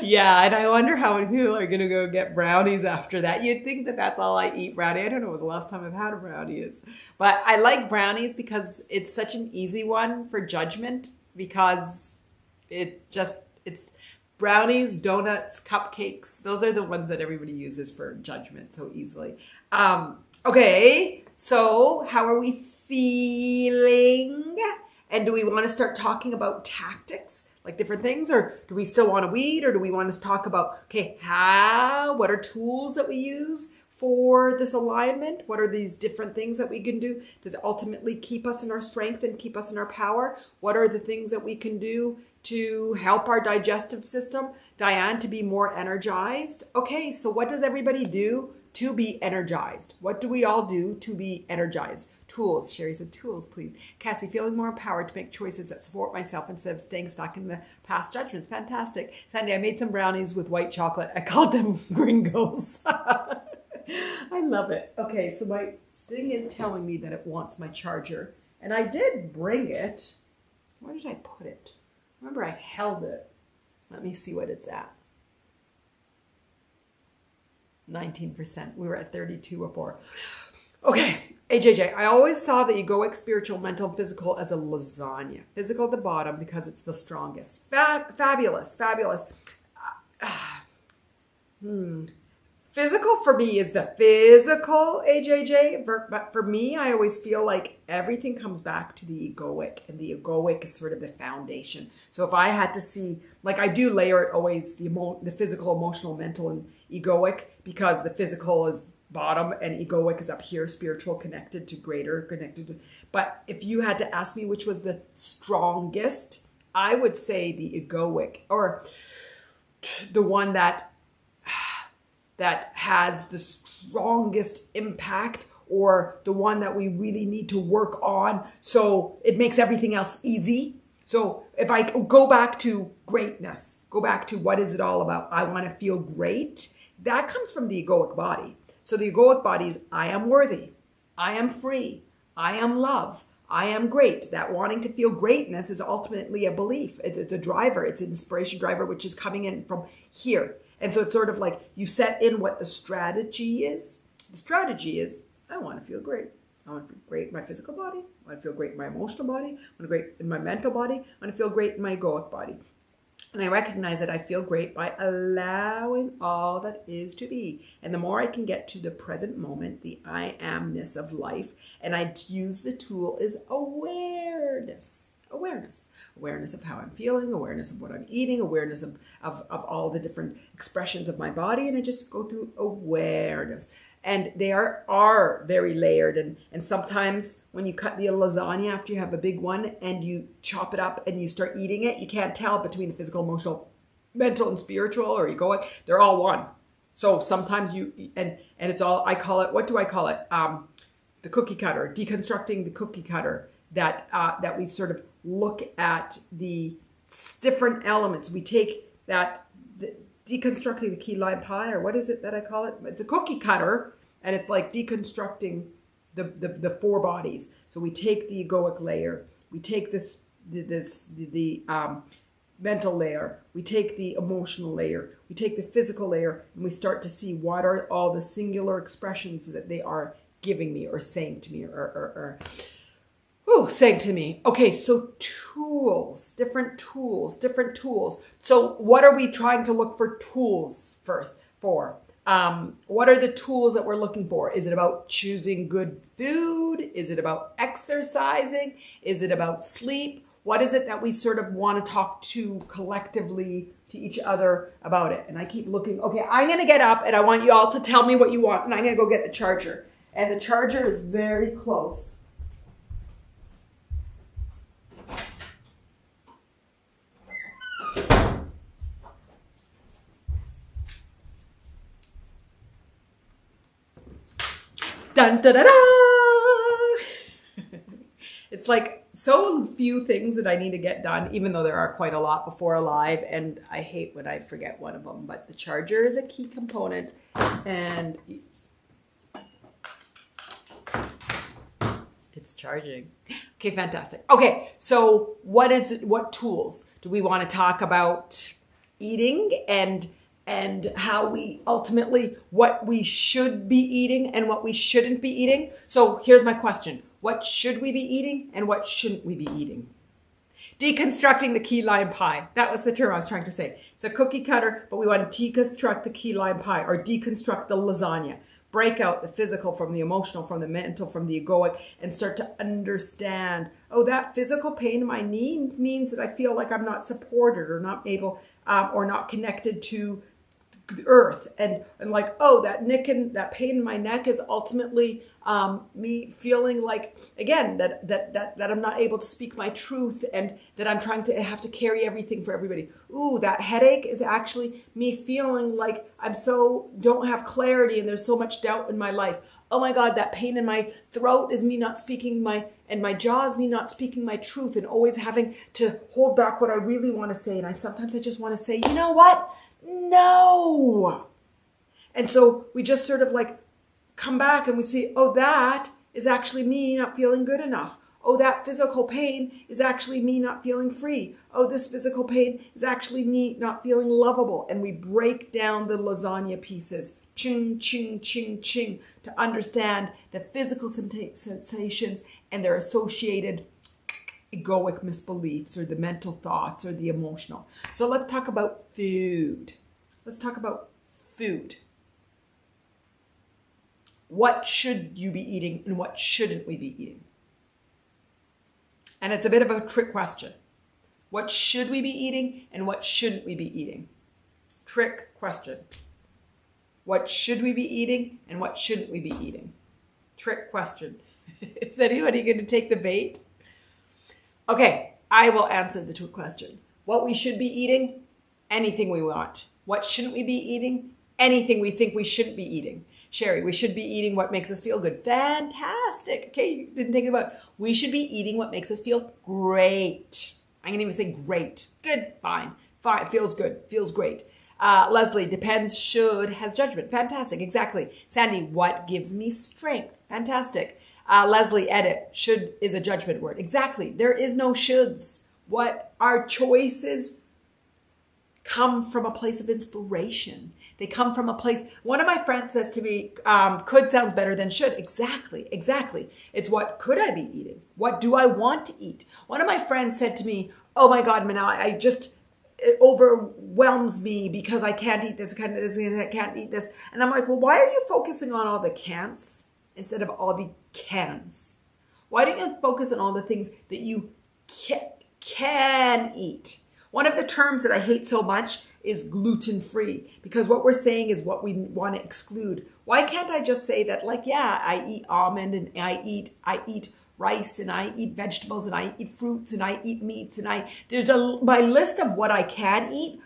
Yeah, and I wonder how many people are going to go get brownies after that. You'd think that that's all I eat, brownie. I don't know what the last time I've had a brownie is. But I like brownies because it's such an easy one for judgment, because it's brownies, donuts, cupcakes. Those are the ones that everybody uses for judgment so easily. Okay, so how are we feeling? And do we want to start talking about tactics, like different things, or do we still want to weed, or do we want to talk about, okay, what are tools that we use for this alignment? What are these different things that we can do to ultimately keep us in our strength and keep us in our power? What are the things that we can do to help our digestive system, Diane, to be more energized? Okay, so what does everybody do to be energized? What do we all do to be energized? Tools. Sherry says tools, please. Cassie, feeling more empowered to make choices that support myself instead of staying stuck in the past judgments. Fantastic. Sandy, I made some brownies with white chocolate. I called them gringos. I love it. Okay, so my thing is telling me that it wants my charger. And I did bring it. Where did I put it? Remember, I held it. Let me see what it's at. 19%. We were at 32 before. Okay, AJJ, I always saw the egoic, spiritual, mental, physical as a lasagna. Physical at the bottom because it's the strongest. Fabulous. Physical for me is the physical AJJ, but for me, I always feel like everything comes back to the egoic, and the egoic is sort of the foundation. So if I had to see, like I do layer it always, the physical, emotional, mental, and egoic, because the physical is bottom and egoic is up here, spiritual, connected to greater, connected to, but if you had to ask me which was the strongest, I would say the egoic, or the one that has the strongest impact, or the one that we really need to work on so it makes everything else easy. So if I go back to greatness, go back to what is it all about? I want to feel great. That comes from the egoic body. So the egoic body is I am worthy, I am free, I am love, I am great. That wanting to feel greatness is ultimately a belief. It's a driver. It's an inspiration driver, which is coming in from here. And so it's sort of like you set in what the strategy is. The strategy is, I want to feel great. I want to feel great in my physical body. I want to feel great in my emotional body. I want to feel great in my mental body. I want to feel great in my egoic body. And I recognize that I feel great by allowing all that is to be. And the more I can get to the present moment, the I amness of life, and I use the tool is awareness. Awareness of how I'm feeling, awareness of what I'm eating, awareness of all the different expressions of my body. And I just go through awareness. And they are very layered. And sometimes when you cut the lasagna after you have a big one and you chop it up and you start eating it, you can't tell between the physical, emotional, mental, and spiritual or egoic. They're all one. So sometimes and it's all, I call it, what do I call it? The cookie cutter, deconstructing the cookie cutter, that we sort of look at the different elements. We take deconstructing the key lime pie, or what is it that I call it? It's a cookie cutter, and it's like deconstructing the four bodies. So we take the egoic layer, we take the mental layer, we take the emotional layer, we take the physical layer, and we start to see what are all the singular expressions that they are giving me or saying to me saying to me. Okay, so tools, different tools. So what are we trying to look for tools first for? What are the tools that we're looking for? Is it about choosing good food? Is it about exercising? Is it about sleep? What is it that we sort of want to talk to collectively to each other about it? And I keep looking, okay, I'm going to get up and I want you all to tell me what you want. And I'm going to go get the charger. And the charger is very close. Dun, da, da, da. It's like so few things that I need to get done, even though there are quite a lot before live, and I hate when I forget one of them, but the charger is a key component, and it's charging. Okay, fantastic. Okay, so what tools do we want to talk about? Eating and how we ultimately, what we should be eating and what we shouldn't be eating. So here's my question. What should we be eating and what shouldn't we be eating? Deconstructing the key lime pie. That was the term I was trying to say. It's a cookie cutter, but we want to deconstruct the key lime pie, or deconstruct the lasagna. Break out the physical from the emotional, from the mental, from the egoic, and start to understand, oh, that physical pain in my knee means that I feel like I'm not supported or not able or not connected to the earth, and like, oh, that pain in my neck is ultimately me feeling like, again, that I'm not able to speak my truth, and that I'm trying to have to carry everything for everybody. Ooh, that headache is actually me feeling like don't have clarity, and there's so much doubt in my life. Oh my God, that pain in my throat is me not speaking and my jaw is me not speaking my truth, and always having to hold back what I really want to say. And sometimes I just want to say, you know what? No. And so we just sort of like come back and we see, oh, that is actually me not feeling good enough. Oh, that physical pain is actually me not feeling free. Oh, this physical pain is actually me not feeling lovable. And we break down the lasagna pieces, ching, ching, ching, ching, to understand the physical sensations and their associated egoic misbeliefs, or the mental thoughts, or the emotional. So let's talk about food. what should you be eating and what shouldn't we be eating? And it's a bit of a trick question. What should we be eating and what shouldn't we be eating? Trick question. What should we be eating and what shouldn't we be eating? Trick question. Is anybody going to take the bait? Okay, I will answer the trick question. What we should be eating? Anything we want. What shouldn't we be eating? Anything we think we shouldn't be eating. Sherry, we should be eating what makes us feel good. Fantastic. Okay, you didn't think about it. We should be eating what makes us feel great. I'm going to even say great. Good, fine. Fine, feels good, feels great. Leslie, depends, should, has judgment. Fantastic, exactly. Sandy, what gives me strength? Fantastic. Leslie, edit, should is a judgment word. Exactly, there is no shoulds. What our choices come from a place of inspiration. They come from a place, one of my friends says to me, could sounds better than should. Exactly, exactly. It's what could I be eating? What do I want to eat? One of my friends said to me, oh my God, Manal, it overwhelms me because I can't eat this, I can't eat this. And I'm like, well, why are you focusing on all the can'ts instead of all the cans? Why don't you focus on all the things that you can eat? One of the terms that I hate so much is gluten-free, because what we're saying is what we want to exclude. Why can't I just say that, like, yeah, I eat almond and I eat rice and I eat vegetables and I eat fruits and I eat meats and my list of what I can eat,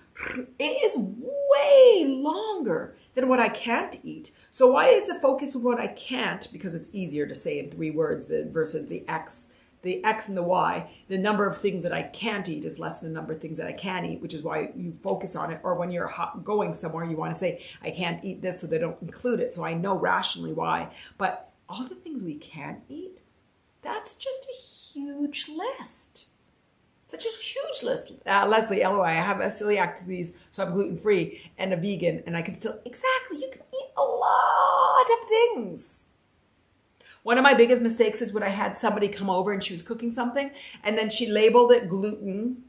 it is way longer than what I can't eat. So why is the focus on what I can't? Because it's easier to say in 3 words versus the X and the Y. The number of things that I can't eat is less than the number of things that I can eat, which is why you focus on it. Or when you're going somewhere, you want to say, I can't eat this, so they don't include it. So I know rationally why. But all the things we can't eat, that's just a huge list. Such a huge list. Leslie, LOI, I have a celiac disease, so I'm gluten-free and a vegan, and I can still, exactly, you can eat a lot of things. One of my biggest mistakes is when I had somebody come over and she was cooking something, and then she labeled it gluten.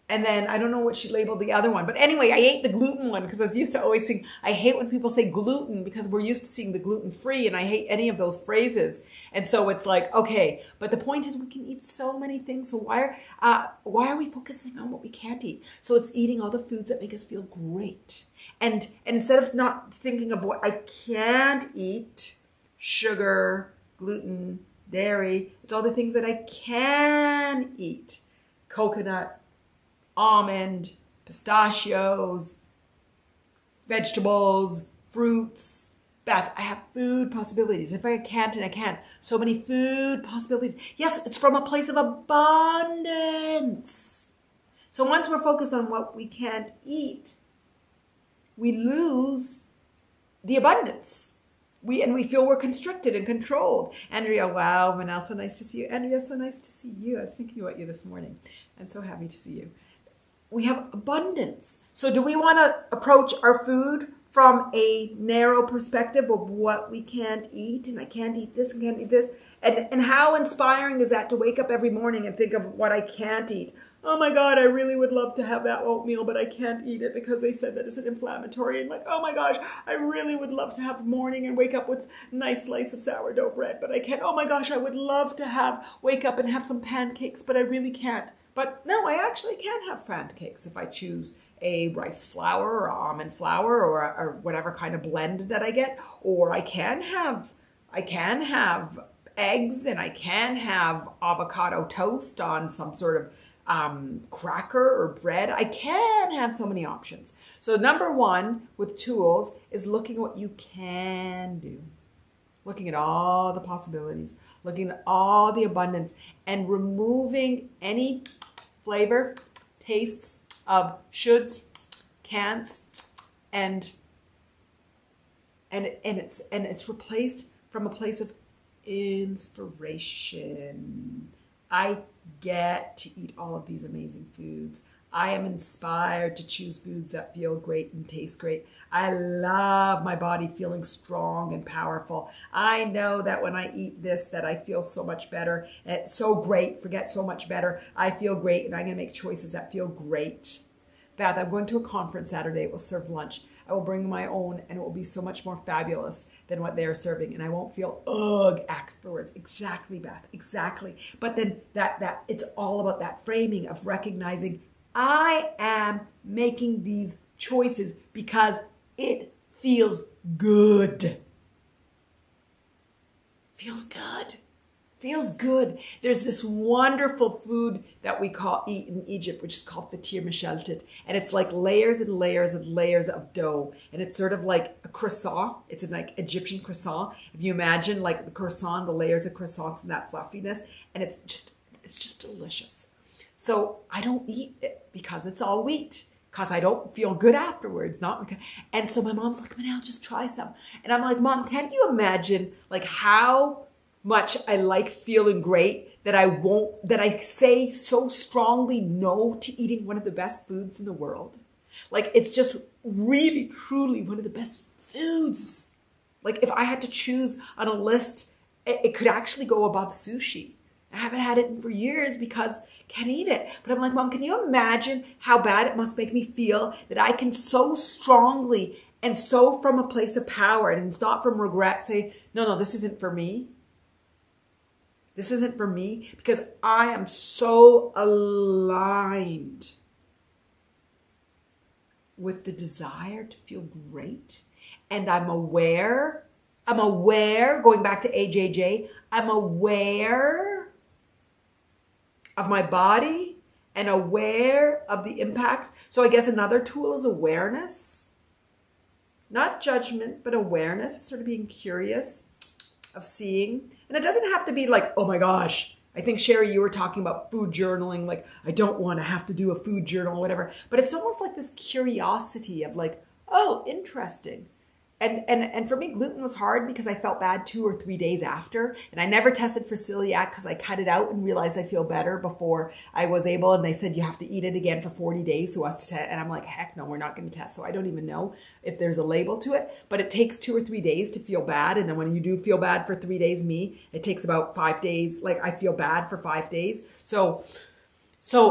And then I don't know what she labeled the other one. But anyway, I ate the gluten one because I was used to always saying, I hate when people say gluten because we're used to seeing the gluten-free, and I hate any of those phrases. And so it's like, okay, but the point is we can eat so many things. So why are we focusing on what we can't eat? So it's eating all the foods that make us feel great. And instead of not thinking of what I can't eat, sugar, gluten, dairy, it's all the things that I can eat. Coconut, almond, pistachios, vegetables, fruits. Beth, I have food possibilities. If I can't and I can't, so many food possibilities. Yes, it's from a place of abundance. So once we're focused on what we can't eat, we lose the abundance. We feel we're constricted and controlled. Andrea, wow, Manal, so nice to see you. Andrea, so nice to see you. I was thinking about you this morning. I'm so happy to see you. We have abundance. So do we want to approach our food from a narrow perspective of what we can't eat, and I can't eat this and can't eat this? And how inspiring is that to wake up every morning and think of what I can't eat? Oh my God, I really would love to have that oatmeal, but I can't eat it because they said that it's an inflammatory. And like, oh my gosh, I really would love to have morning and wake up with a nice slice of sourdough bread, but I can't. Oh my gosh, I would love to wake up and have some pancakes, but I really can't. But no, I actually can have pancakes if I choose a rice flour or almond flour or whatever kind of blend that I get. Or I can have eggs, and I can have avocado toast on some sort of cracker or bread. I can have so many options. So number one with tools is looking at what you can do. Looking at all the possibilities, looking at all the abundance, and removing any flavor, tastes of shoulds, can'ts, and it's replaced from a place of inspiration. I get to eat all of these amazing foods. I am inspired to choose foods that feel great and taste great. I love my body feeling strong and powerful. I know that when I eat this, that I feel so much better. And it's so great, forget so much better. I feel great, and I'm going to make choices that feel great. Beth, I'm going to a conference Saturday. It will serve lunch. I will bring my own, and it will be so much more fabulous than what they are serving. And I won't feel ugh afterwards. Exactly, Beth. Exactly. But then that it's all about that framing of recognizing I am making these choices because it feels good. Feels good. Feels good. There's this wonderful food that we eat in Egypt, which is called fatir mishaltet. And it's like layers and layers and layers of dough. And it's sort of like a croissant. It's like Egyptian croissant. If you imagine like the croissant, the layers of croissants and that fluffiness. And it's just delicious. So I don't eat it because it's all wheat. Because I don't feel good afterwards. And so my mom's like, Manal, just try some. And I'm like, Mom, can't you imagine like how much I like feeling great that I say so strongly no to eating one of the best foods in the world. Like it's just really, truly one of the best foods. Like if I had to choose on a list, it could actually go above sushi. I haven't had it for years because can't eat it. But I'm like, Mom, can you imagine how bad it must make me feel that I can so strongly and so from a place of power and it's not from regret say, no, this isn't for me. This isn't for me because I am so aligned with the desire to feel great. And I'm aware, going back to AJJ, I'm aware of my body and aware of the impact. So I guess another tool is awareness. Not judgment, but awareness of sort of being curious, of seeing. And it doesn't have to be like, oh my gosh. I think, Sherry, you were talking about food journaling. Like, I don't want to have to do a food journal or whatever. But it's almost like this curiosity of like, oh, interesting. And for me, gluten was hard because I felt bad 2 or 3 days after. And I never tested for celiac because I cut it out and realized I feel better before I was able. And they said, you have to eat it again for 40 days so us to test. And I'm like, heck no, we're not going to test. So I don't even know if there's a label to it. But it takes 2 or 3 days to feel bad. And then when you do feel bad for 3 days, it takes about 5 days. Like I feel bad for 5 days. So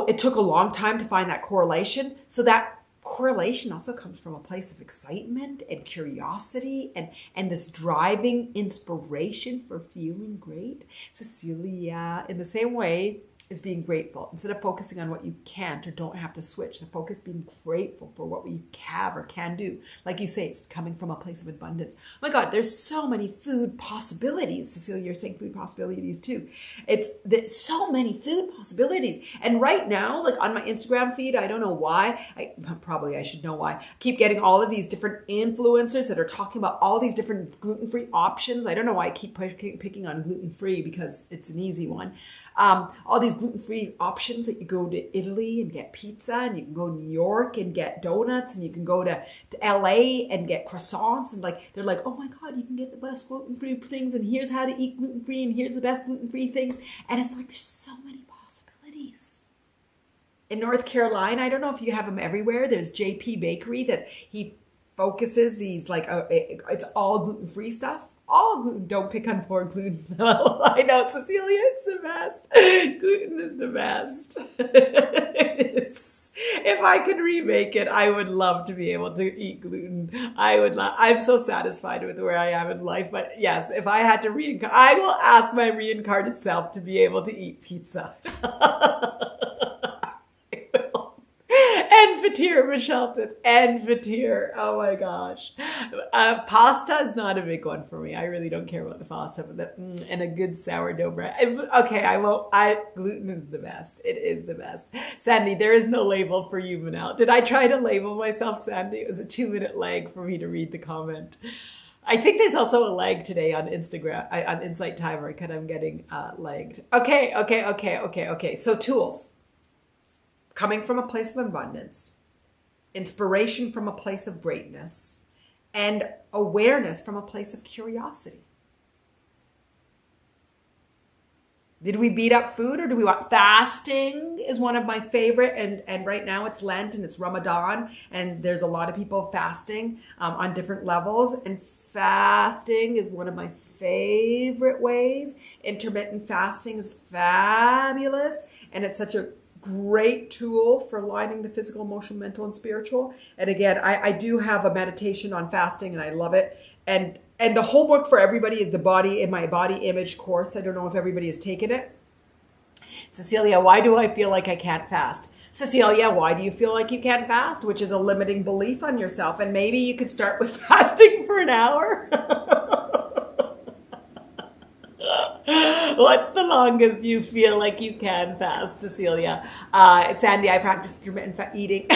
it took a long time to find that correlation. So that correlation also comes from a place of excitement and curiosity and this driving inspiration for feeling great. Cecilia, in the same way, is being grateful. Instead of focusing on what you can't or don't have to switch, the focus being grateful for what we have or can do. Like you say, it's coming from a place of abundance. Oh my God, there's so many food possibilities. Cecilia, you're saying food possibilities too. There's so many food possibilities. And right now, like on my Instagram feed, I don't know why, I should know why, I keep getting all of these different influencers that are talking about all these different gluten-free options. I don't know why I keep picking on gluten-free because it's an easy one. All these gluten-free options that you go to Italy and get pizza, and you can go to New York and get donuts, and you can go to LA and get croissants, and like they're like, oh my God, you can get the best gluten-free things, and here's how to eat gluten-free, and here's the best gluten-free things. And it's like there's so many possibilities. In North Carolina, I don't know if you have them everywhere, there's JP Bakery that he focuses, he's like, it's all gluten-free stuff. All gluten, don't pick on poor gluten. I know, Cecilia, it's the best. Gluten is the best. It is. If I could remake it, I would love to be able to eat gluten. I'm so satisfied with where I am in life. But yes, if I had to reincarnate, I will ask my reincarnated self to be able to eat pizza. And fatir, Mishaltet, and fatir. Oh my gosh. Pasta is not a big one for me. I really don't care about the pasta, but and a good sourdough bread. Okay, gluten is the best. It is the best. Sandy, there is no label for you, Manal. Did I try to label myself, Sandy? It was a 2-minute lag for me to read the comment. I think there's also a lag today on Instagram, on Insight Timer, because I'm getting lagged. Okay. So tools. Coming from a place of abundance, inspiration from a place of greatness, and awareness from a place of curiosity. Did we beat up food, or do we want fasting? Is one of my favorite, and right now it's Lent and it's Ramadan, and there's a lot of people fasting on different levels, and fasting is one of my favorite ways. Intermittent fasting is fabulous, and it's such a Great tool for aligning the physical, emotional, mental, and spiritual. And again, I do have a meditation on fasting and I love it. And the homework for everybody is the body in my body image course. I don't know if everybody has taken it. Cecilia, why do I feel like I can't fast? Cecilia, why do you feel like you can't fast? Which is a limiting belief on yourself. And maybe you could start with fasting for an hour. What's the longest you feel like you can fast, Cecilia? Sandy, I practice intermittent eating.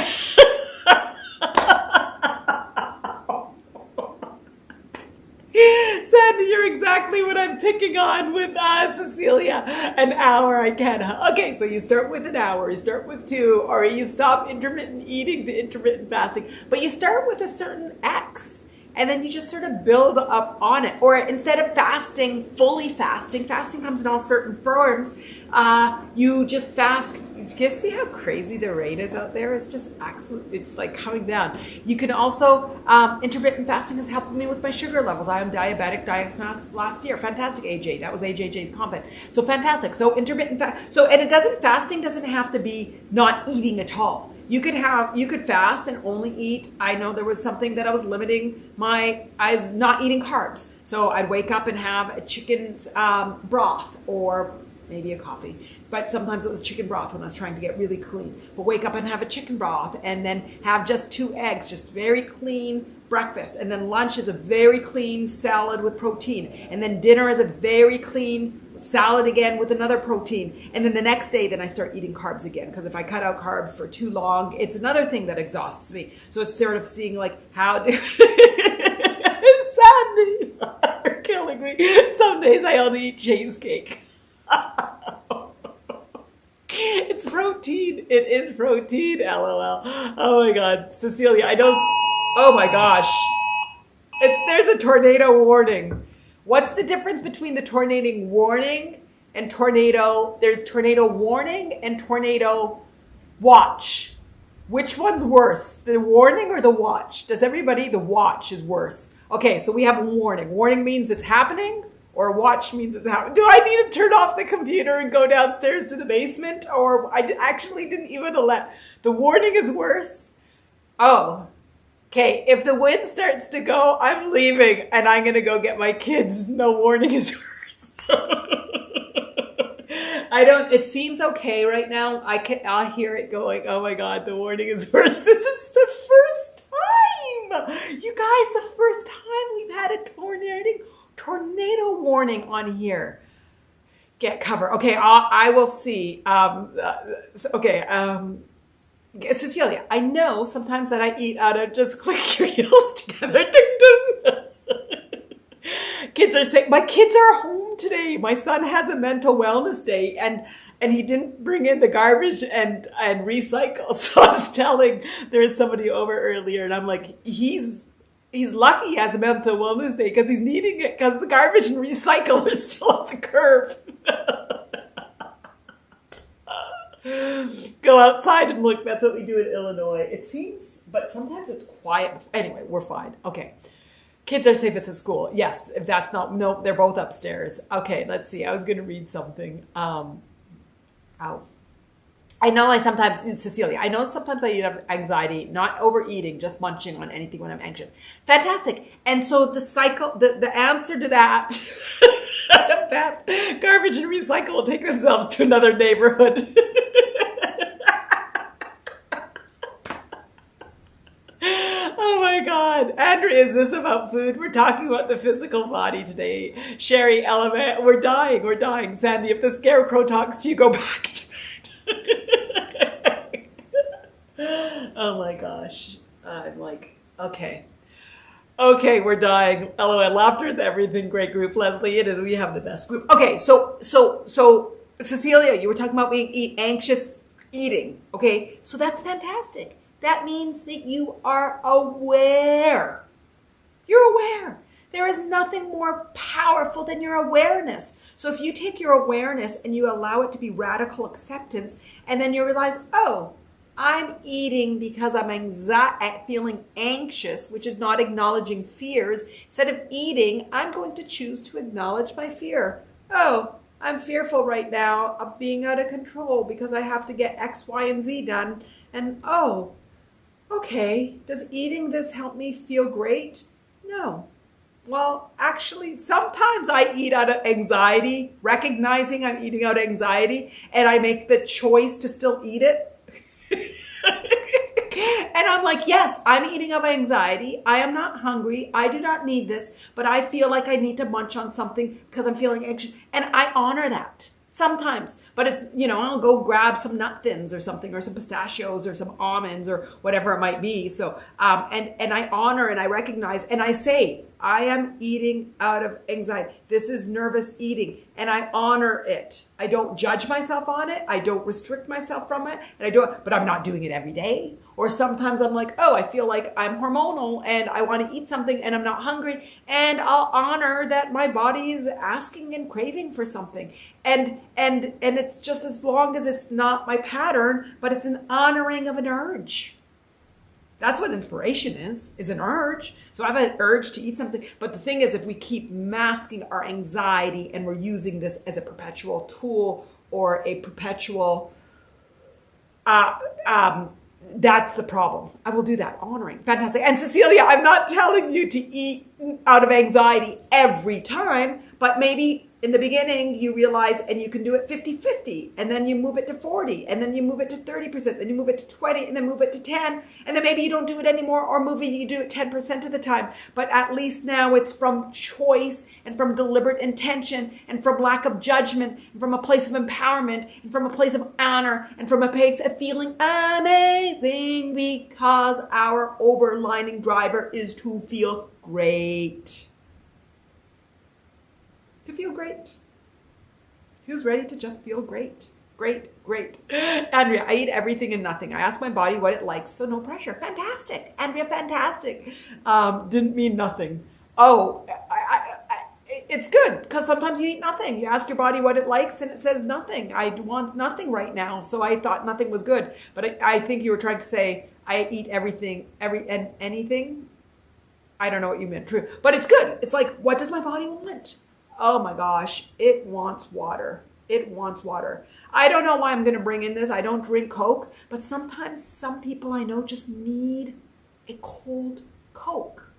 Sandy, you're exactly what I'm picking on with Cecilia. An hour I can. Okay, so you start with an hour, you start with 2, or you stop intermittent eating to intermittent fasting. But you start with a certain X. And then you just sort of build up on it. Or instead of fasting, fully fasting comes in all certain forms. You just fast. You can see how crazy the rate is out there. It's just absolute. It's like coming down. You can also, intermittent fasting has helped me with my sugar levels. I am diabetic, diagnosed last year. Fantastic, AJ. That was AJJ's comment. So fantastic. So intermittent fast. So, and fasting doesn't have to be not eating at all. You could fast and only eat. I know there was something that I was limiting I was not eating carbs. So I'd wake up and have a chicken broth or maybe a coffee. But sometimes it was chicken broth when I was trying to get really clean. But wake up and have a chicken broth and then have just 2 eggs, just very clean breakfast. And then lunch is a very clean salad with protein. And then dinner is a very clean salad again with another protein. And then the next day, then I start eating carbs again. Because if I cut out carbs for too long, it's another thing that exhausts me. So it's sort of seeing like how... Sandy, you're killing me. Some days I only eat cheesecake. It's protein. It is protein, LOL. Oh my God. Cecilia, I know... Oh my gosh. There's a tornado warning. What's the difference between the tornado warning and tornado? There's tornado warning and tornado watch. Which one's worse, the warning or the watch? The watch is worse. Okay, so we have a warning. Warning means it's happening, or watch means it's happening. Do I need to turn off the computer and go downstairs to the basement? Or I actually didn't even let. The warning is worse? Oh. Okay, if the wind starts to go, I'm leaving and I'm going to go get my kids. No warning is worse. It seems okay right now. I'll hear it going, oh my God, the warning is worse. This is the first time. You guys, the first time we've had a tornado warning on here. Get cover. Okay, I will see. Cecilia, I know sometimes that I eat out of just click your heels together. Kids are saying, my kids are home today. My son has a mental wellness day and he didn't bring in the garbage and recycle. So I was telling, there was somebody over earlier and I'm like, he's lucky he has a mental wellness day because he's needing it because the garbage and recycle are still at the curb. Go outside and look. That's what we do in Illinois. It seems, but sometimes it's quiet. Anyway, we're fine. Okay. Kids are safest at school. Yes, if that's not, no, they're both upstairs. Okay, let's see. I was going to read something. Cecilia, I know sometimes I have anxiety, not overeating, just munching on anything when I'm anxious. Fantastic. And so the answer to that, that garbage and recycle will take themselves to another neighborhood. Oh my God. Andrea, is this about food? We're talking about the physical body today. Sherry, Element, we're dying. Sandy, if the scarecrow talks to you, go back to bed. Oh my gosh. I'm like, okay, we're dying. LOL, laughter is everything. Great group, Leslie. It is. We have the best group. Okay, so Cecilia, you were talking about being anxious eating. Okay, so that's fantastic. That means that you are aware. You're aware. There is nothing more powerful than your awareness. So if you take your awareness and you allow it to be radical acceptance, and then you realize, oh, I'm eating because I'm feeling anxious, which is not acknowledging fears. Instead of eating, I'm going to choose to acknowledge my fear. Oh, I'm fearful right now of being out of control because I have to get X, Y, and Z done. And oh, okay, does eating this help me feel great? No. Well, actually, sometimes I eat out of anxiety, recognizing I'm eating out of anxiety, and I make the choice to still eat it. And I'm like, yes, I'm eating out of anxiety. I am not hungry. I do not need this, but I feel like I need to munch on something because I'm feeling anxious. And I honor that. Sometimes, but it's, I'll go grab some nut thins or something, or some pistachios or some almonds or whatever it might be. So, and I honor and I recognize and I say, I am eating out of anxiety. This is nervous eating, and I honor it. I don't judge myself on it. I don't restrict myself from it, and I do it, but I'm not doing it every day. Or sometimes I'm like, oh, I feel like I'm hormonal and I want to eat something and I'm not hungry, and I'll honor that my body is asking and craving for something. And it's just, as long as it's not my pattern, but it's an honoring of an urge. That's what inspiration is an urge. So I have an urge to eat something. But the thing is, if we keep masking our anxiety and we're using this as a perpetual tool or a perpetual, that's the problem. I will do that. Honoring. Fantastic. And Cecilia, I'm not telling you to eat out of anxiety every time, but maybe in the beginning you realize, and you can do it 50-50, and then you move it to 40, and then you move it to 30%, then you move it to 20, and then move it to 10, and then maybe you don't do it anymore, or maybe you do it 10% of the time. But at least now it's from choice and from deliberate intention and from lack of judgment and from a place of empowerment and from a place of honor and from a place of feeling amazing, because our overlining driver is to feel great. To feel great. Who's ready to just feel great? Great. Andrea, I eat everything and nothing. I ask my body what it likes, so no pressure. Fantastic. Andrea, fantastic. Didn't mean nothing. Oh, it's good, because sometimes you eat nothing. You ask your body what it likes and it says nothing. I want nothing right now. So I thought nothing was good. But I think you were trying to say I eat everything, and anything. I don't know what you meant. True. But it's good. It's like, what does my body want? Oh my gosh, it wants water. It wants water. I don't know why I'm going to bring in this. I don't drink Coke, but sometimes some people I know just need a cold Coke.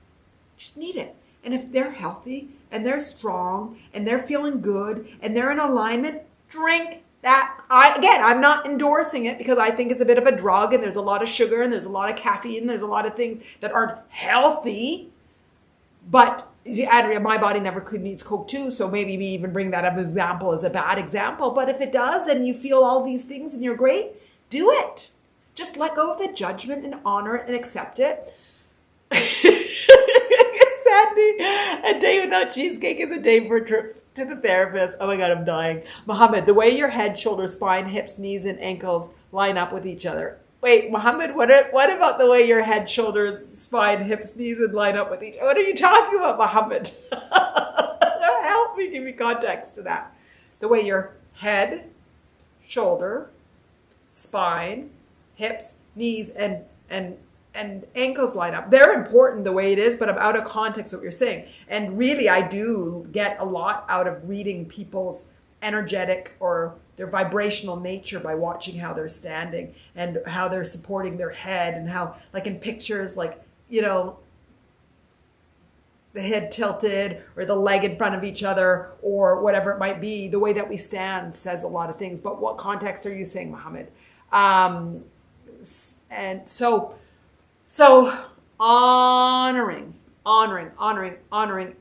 Just need it. And if they're healthy and they're strong and they're feeling good and they're in alignment, drink that. I'm not endorsing it because I think it's a bit of a drug, and there's a lot of sugar and there's a lot of caffeine. There's a lot of things that aren't healthy, but see, Andrea, my body never needs Coke too, so maybe we even bring that up as example as a bad example. But if it does and you feel all these things and you're great, do it. Just let go of the judgment and honor it and accept it. Sandy, a day without cheesecake is a day for a trip to the therapist. Oh my God, I'm dying. Mohammed, the way your head, shoulders, spine, hips, knees, and ankles line up with each other. Wait, Mohammed, what about the way your head, shoulders, spine, hips, knees, and line up with each other? What are you talking about, Mohammed? Help me, give me context to that. The way your head, shoulder, spine, hips, knees, and ankles line up. They're important the way it is, but I'm out of context of what you're saying. And really, I do get a lot out of reading people's energetic or their vibrational nature by watching how they're standing and how they're supporting their head, and how, like in pictures, like, the head tilted or the leg in front of each other or whatever it might be. The way that we stand says a lot of things. But what context are you saying, Mohammed? And so honoring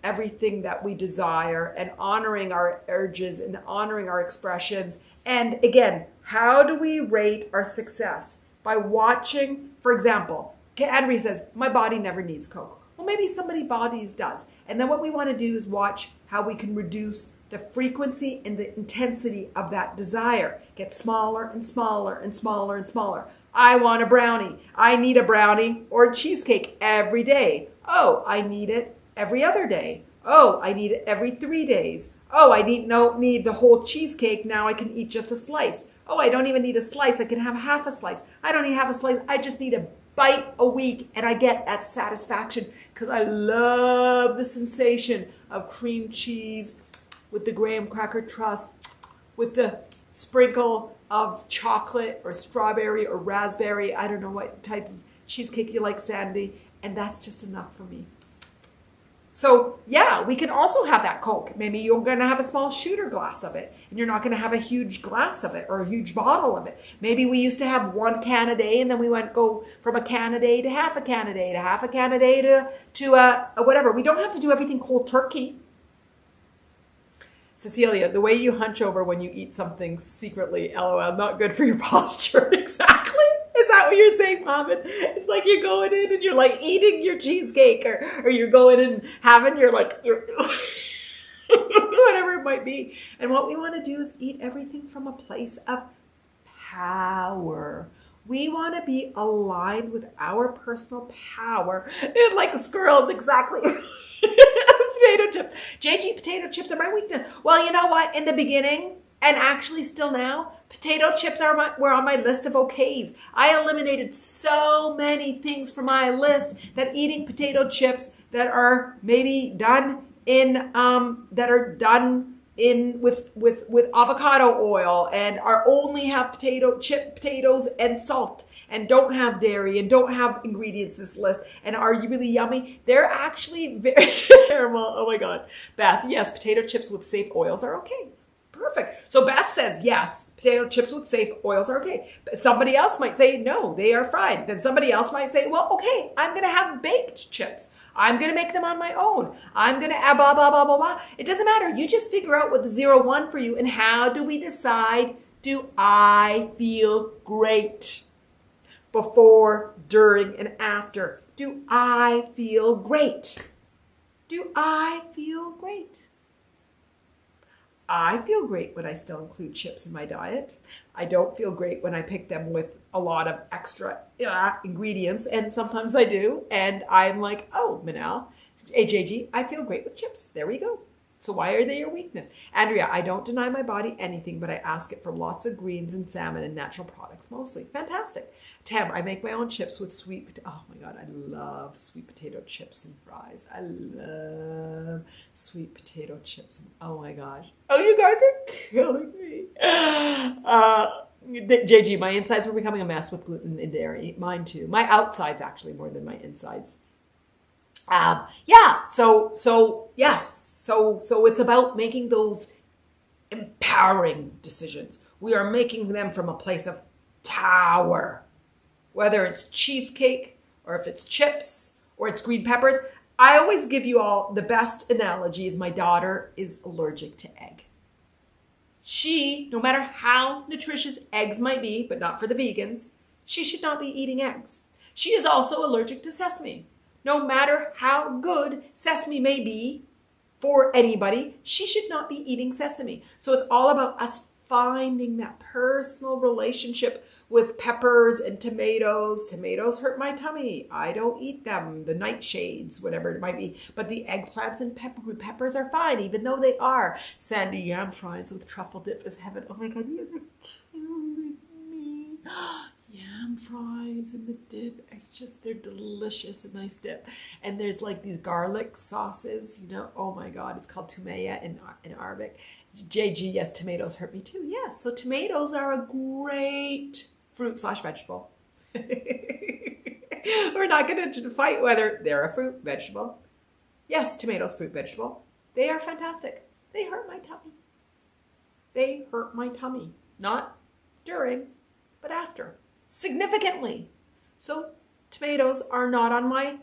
everything that we desire, and honoring our urges and honoring our expressions. And again, how do we rate our success? By watching, for example, Andrea says, my body never needs Coke. Well, maybe somebody's bodies does. And then what we want to do is watch how we can reduce the frequency and the intensity of that desire. Get smaller and smaller and smaller and smaller. I want a brownie. I need a brownie or a cheesecake every day. Oh, I need it every other day. Oh, I need it every 3 days. Oh, I don't need the whole cheesecake. Now I can eat just a slice. Oh, I don't even need a slice. I can have half a slice. I don't need half a slice. I just need a bite a week, and I get that satisfaction because I love the sensation of cream cheese with the graham cracker crust with the sprinkle of chocolate or strawberry or raspberry. I don't know what type of cheesecake you like, Sandy. And that's just enough for me. So yeah, we can also have that Coke. Maybe you're going to have a small shooter glass of it, and you're not going to have a huge glass of it or a huge bottle of it. Maybe we used to have 1 can a day, and then we go from a can a day to half a can a day to half a can a day to whatever. We don't have to do everything cold turkey. Cecilia, the way you hunch over when you eat something secretly, LOL, not good for your posture. Exactly. Is that what you're saying, Mohammed? It's like you're going in and you're like eating your cheesecake, or you're going in and having your whatever it might be. And what we want to do is eat everything from a place of power. We want to be aligned with our personal power. And like squirrels, exactly. Potato chips. JG, potato chips are my weakness. Well, you know what? In the beginning, and actually still now, potato chips were on my list of okays. I eliminated so many things from my list that eating potato chips that are maybe done in with avocado oil and are only have potatoes and salt and don't have dairy and don't have ingredients in this list and are really yummy. They're actually very terrible. Oh my God. Beth, yes, potato chips with safe oils are okay. Perfect. So Beth says, yes, potato chips with safe oils are okay. But somebody else might say, no, they are fried. Then somebody else might say, well, okay, I'm going to have baked chips. I'm going to make them on my own. I'm going to add blah, blah, blah, blah, blah. It doesn't matter. You just figure out what the 0-1 for you. And how do we decide, do I feel great before, during, and after? Do I feel great? Do I feel great? I feel great when I still include chips in my diet. I don't feel great when I pick them with a lot of extra ingredients, and sometimes I do. And I'm like, oh, Manal, AJG, I feel great with chips. There we go. So why are they your weakness? Andrea, I don't deny my body anything, but I ask it for lots of greens and salmon and natural products mostly. Fantastic. Tam, I make my own chips with oh my God, I love sweet potato chips and fries. I love sweet potato chips. Oh my gosh. Oh, you guys are killing me. JG, my insides were becoming a mess with gluten and dairy. Mine too. My outsides actually more than my insides. Yes. So it's about making those empowering decisions. We are making them from a place of power. Whether it's cheesecake or if it's chips or it's green peppers. I always give you all the best analogies. My daughter is allergic to egg. She, no matter how nutritious eggs might be, but not for the vegans, she should not be eating eggs. She is also allergic to sesame. No matter how good sesame may be, for anybody, she should not be eating sesame. So it's all about us finding that personal relationship with peppers and tomatoes. Tomatoes hurt my tummy. I don't eat them. The nightshades, whatever it might be. But the eggplants and peppers are fine, even though they are. Sandy yam fries with truffle dip is heaven. Oh my God, you guys are killing me. Yam fries and the dip, they're delicious, a nice dip. And there's like these garlic sauces, oh my God, it's called tumaya in Arabic. JG, yes, tomatoes hurt me too. Yes, so tomatoes are a great fruit/vegetable. We're not going to fight whether they're a fruit, vegetable. Yes, tomatoes, fruit, vegetable. They are fantastic. They hurt my tummy. They hurt my tummy. Not during, but after. Significantly. So tomatoes are not on my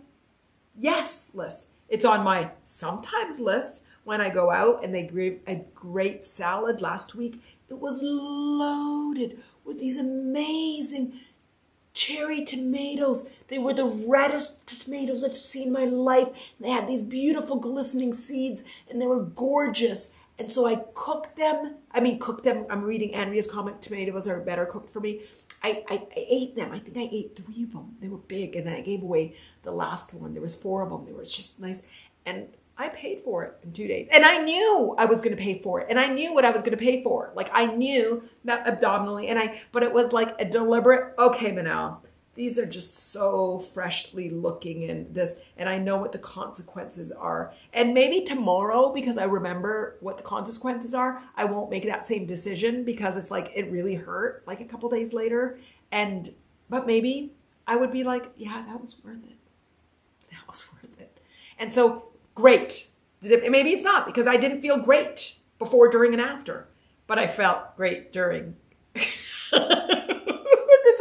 yes list. It's on my sometimes list when I go out, and they gave a great salad last week. It was loaded with these amazing cherry tomatoes. They were the reddest tomatoes I've seen in my life. They had these beautiful glistening seeds, and they were gorgeous. And so I cooked them. I'm reading Andrea's comment, tomatoes are better cooked for me. I ate them. I think I ate 3 of them. They were big. And then I gave away the last one. There was 4 of them. They were just nice. And I paid for it in 2 days. And I knew I was going to pay for it. And I knew what I was going to pay for. Like I knew that abdominally. But it was like a deliberate, okay, Manal, these are just so freshly looking in this, and I know what the consequences are. And maybe tomorrow, because I remember what the consequences are, I won't make that same decision because it's like it really hurt like a couple days later. But maybe I would be like, yeah, that was worth it. That was worth it. And so, great. Maybe it's not because I didn't feel great before, during, and after, but I felt great during. This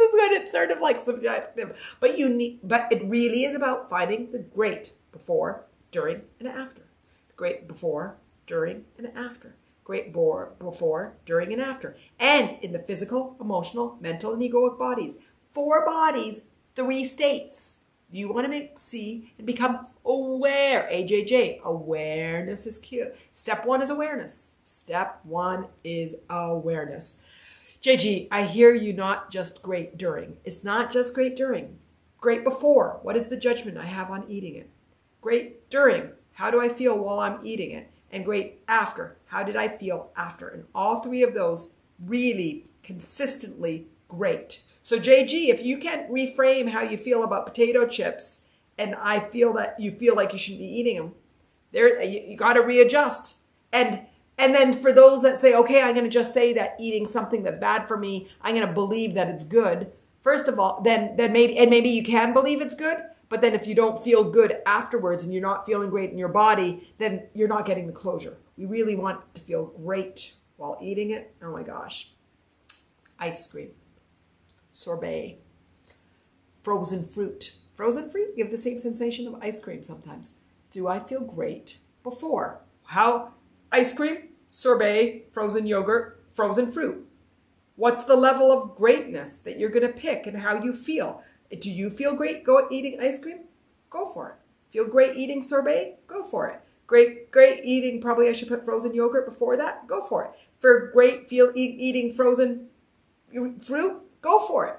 is when it's sort of like subjective, but it really is about finding the great before, during, and after. The great before, during, and after. Great before, during, and after. And in the physical, emotional, mental, and egoic bodies. 4 bodies, 3 states. You want to see and become aware. AJJ, awareness is key. Step 1 is awareness. Step 1 is awareness. JG, I hear you not just great during. It's not just great during. Great before. What is the judgment I have on eating it? Great during. How do I feel while I'm eating it? And great after. How did I feel after? And all 3 of those really consistently great. So JG, if you can't reframe how you feel about potato chips, and I feel that you feel like you shouldn't be eating them, you got to readjust. And then for those that say, okay, I'm going to just say that eating something that's bad for me, I'm going to believe that it's good. First of all, then maybe you can believe it's good, but then if you don't feel good afterwards and you're not feeling great in your body, then you're not getting the closure. We really want to feel great while eating it. Oh my gosh. Ice cream, sorbet, frozen fruit. Frozen fruit give the same sensation of ice cream sometimes. Do I feel great before? How? Ice cream, sorbet, frozen yogurt, frozen fruit. What's the level of greatness that you're going to pick and how you feel? Do you feel great eating ice cream? Go for it. Feel great eating sorbet? Go for it. Great eating, probably I should put frozen yogurt before that? Go for it. For great eating frozen fruit? Go for it.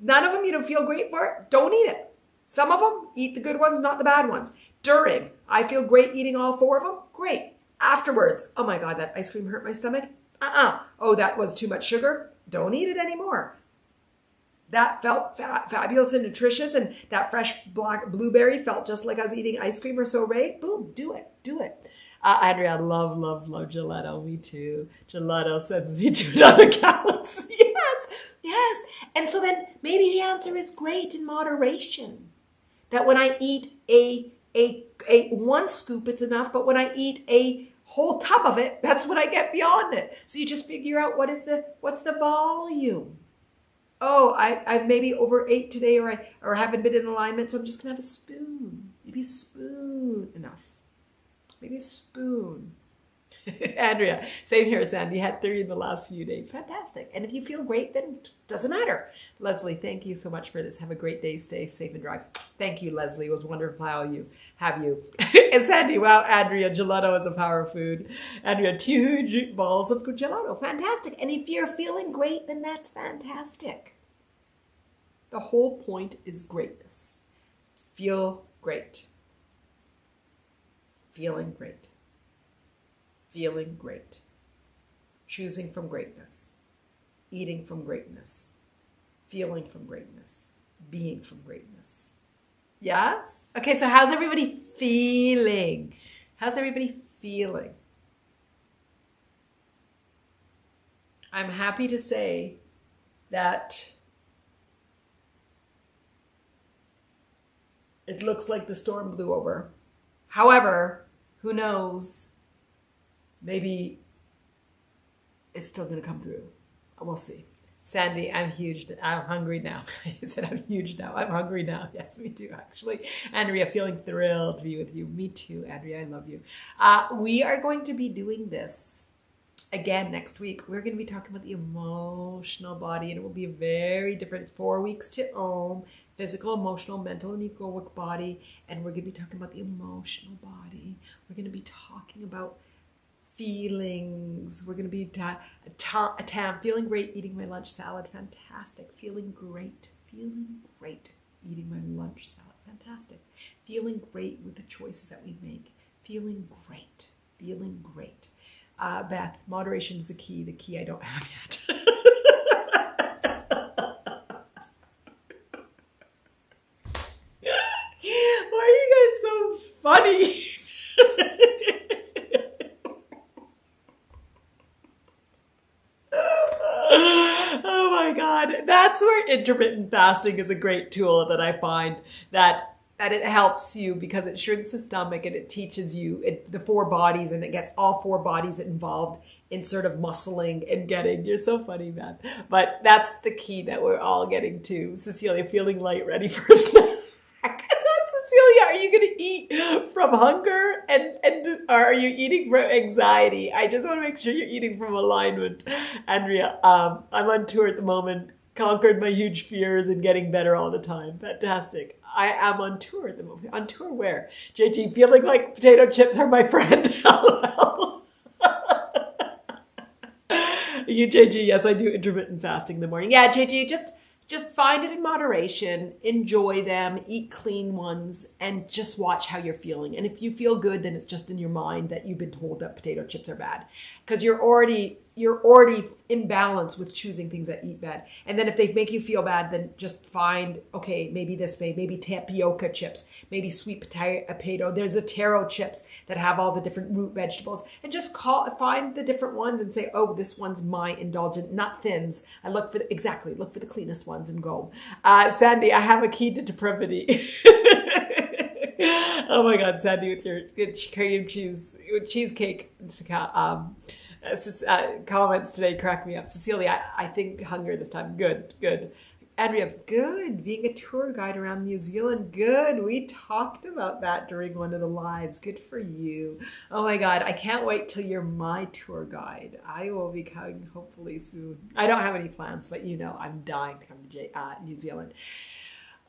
None of them you don't feel great for it? Don't eat it. Some of them, eat the good ones, not the bad ones. During, I feel great eating all 4 of them? Great. Afterwards, oh my God, that ice cream hurt my stomach. Oh, that was too much sugar. Don't eat it anymore. That felt fabulous and nutritious, and that fresh black blueberry felt just like I was eating ice cream or sorbet. Boom, do it. Andrea, love gelato. Me too. Gelato sends me to another galaxy. Yes. And so then maybe the answer is great in moderation. That when I eat a 1 scoop, it's enough. But when I eat a whole tub of it, that's when I get beyond it. So you just figure out what's the volume. Oh, I've maybe overate today, or haven't been in alignment, so I'm just gonna have a spoon. Maybe a spoon enough. Maybe a spoon. Andrea, same here, Sandy. Had 3 in the last few days. Fantastic. And if you feel great, then it doesn't matter. Leslie, thank you so much for this. Have a great day. Stay safe and dry. Thank you, Leslie. It was wonderful how you have you. And Sandy, wow, Andrea, gelato is a power food. Andrea, 2 huge balls of gelato. Fantastic. And if you're feeling great, then that's fantastic. The whole point is greatness. Feel great. Feeling great. Feeling great. Choosing from greatness. Eating from greatness. Feeling from greatness. Being from greatness. Yes? Okay, so how's everybody feeling? How's everybody feeling? I'm happy to say that it looks like the storm blew over. However, who knows? Maybe it's still going to come through. We'll see. Sandy, I'm huge. I'm hungry now. I said I'm huge now. I'm hungry now. Yes, me too, actually. Andrea, feeling thrilled to be with you. Me too, Andrea. I love you. We are going to be doing this again next week. We're going to be talking about the emotional body, and it will be a very different 4 weeks to Om, physical, emotional, mental, and egoic body. And we're going to be talking about the emotional body. We're going to be talking about feelings. We're going to be feeling great, eating my lunch salad. Fantastic. Feeling great. Eating my lunch salad. Fantastic. Feeling great with the choices that we make. Feeling great. Beth, moderation is the key I don't have yet. Oh my God. That's where intermittent fasting is a great tool that I find that it helps you because it shrinks the stomach and it teaches you the four bodies, and it gets all four bodies involved in sort of muscling and getting. You're so funny, man. But that's the key that we're all getting to. Cecilia, feeling light, ready for a snack. Cecilia, are you going to eat from hunger or are you eating from anxiety? I just want to make sure you're eating from alignment. Andrea, I'm on tour at the moment, conquered my huge fears and getting better all the time. Fantastic. I am on tour at the moment. On tour where? JG, feeling like potato chips are my friend. LOL. You, JG, yes, I do intermittent fasting in the morning. Yeah, JG, just find it in moderation, enjoy them, eat clean ones, and just watch how you're feeling. And if you feel good, then it's just in your mind that you've been told that potato chips are bad. Because you're already in balance with choosing things that eat bad. And then if they make you feel bad, then just find, okay, maybe this way, maybe tapioca chips, maybe sweet potato. There's a taro chips that have all the different root vegetables. And just find the different ones and say, oh, this one's my indulgent, not thins. I look for the cleanest ones and go. Sandy, I have a key to depravity. Oh my God, Sandy, with your good cream cheesecake comments today crack me up. Cecilia, I think hunger this time. Good. Andrea, good. Being a tour guide around New Zealand. Good. We talked about that during one of the lives. Good for you. Oh my God. I can't wait till you're my tour guide. I will be coming hopefully soon. I don't have any plans, but I'm dying to come to New Zealand.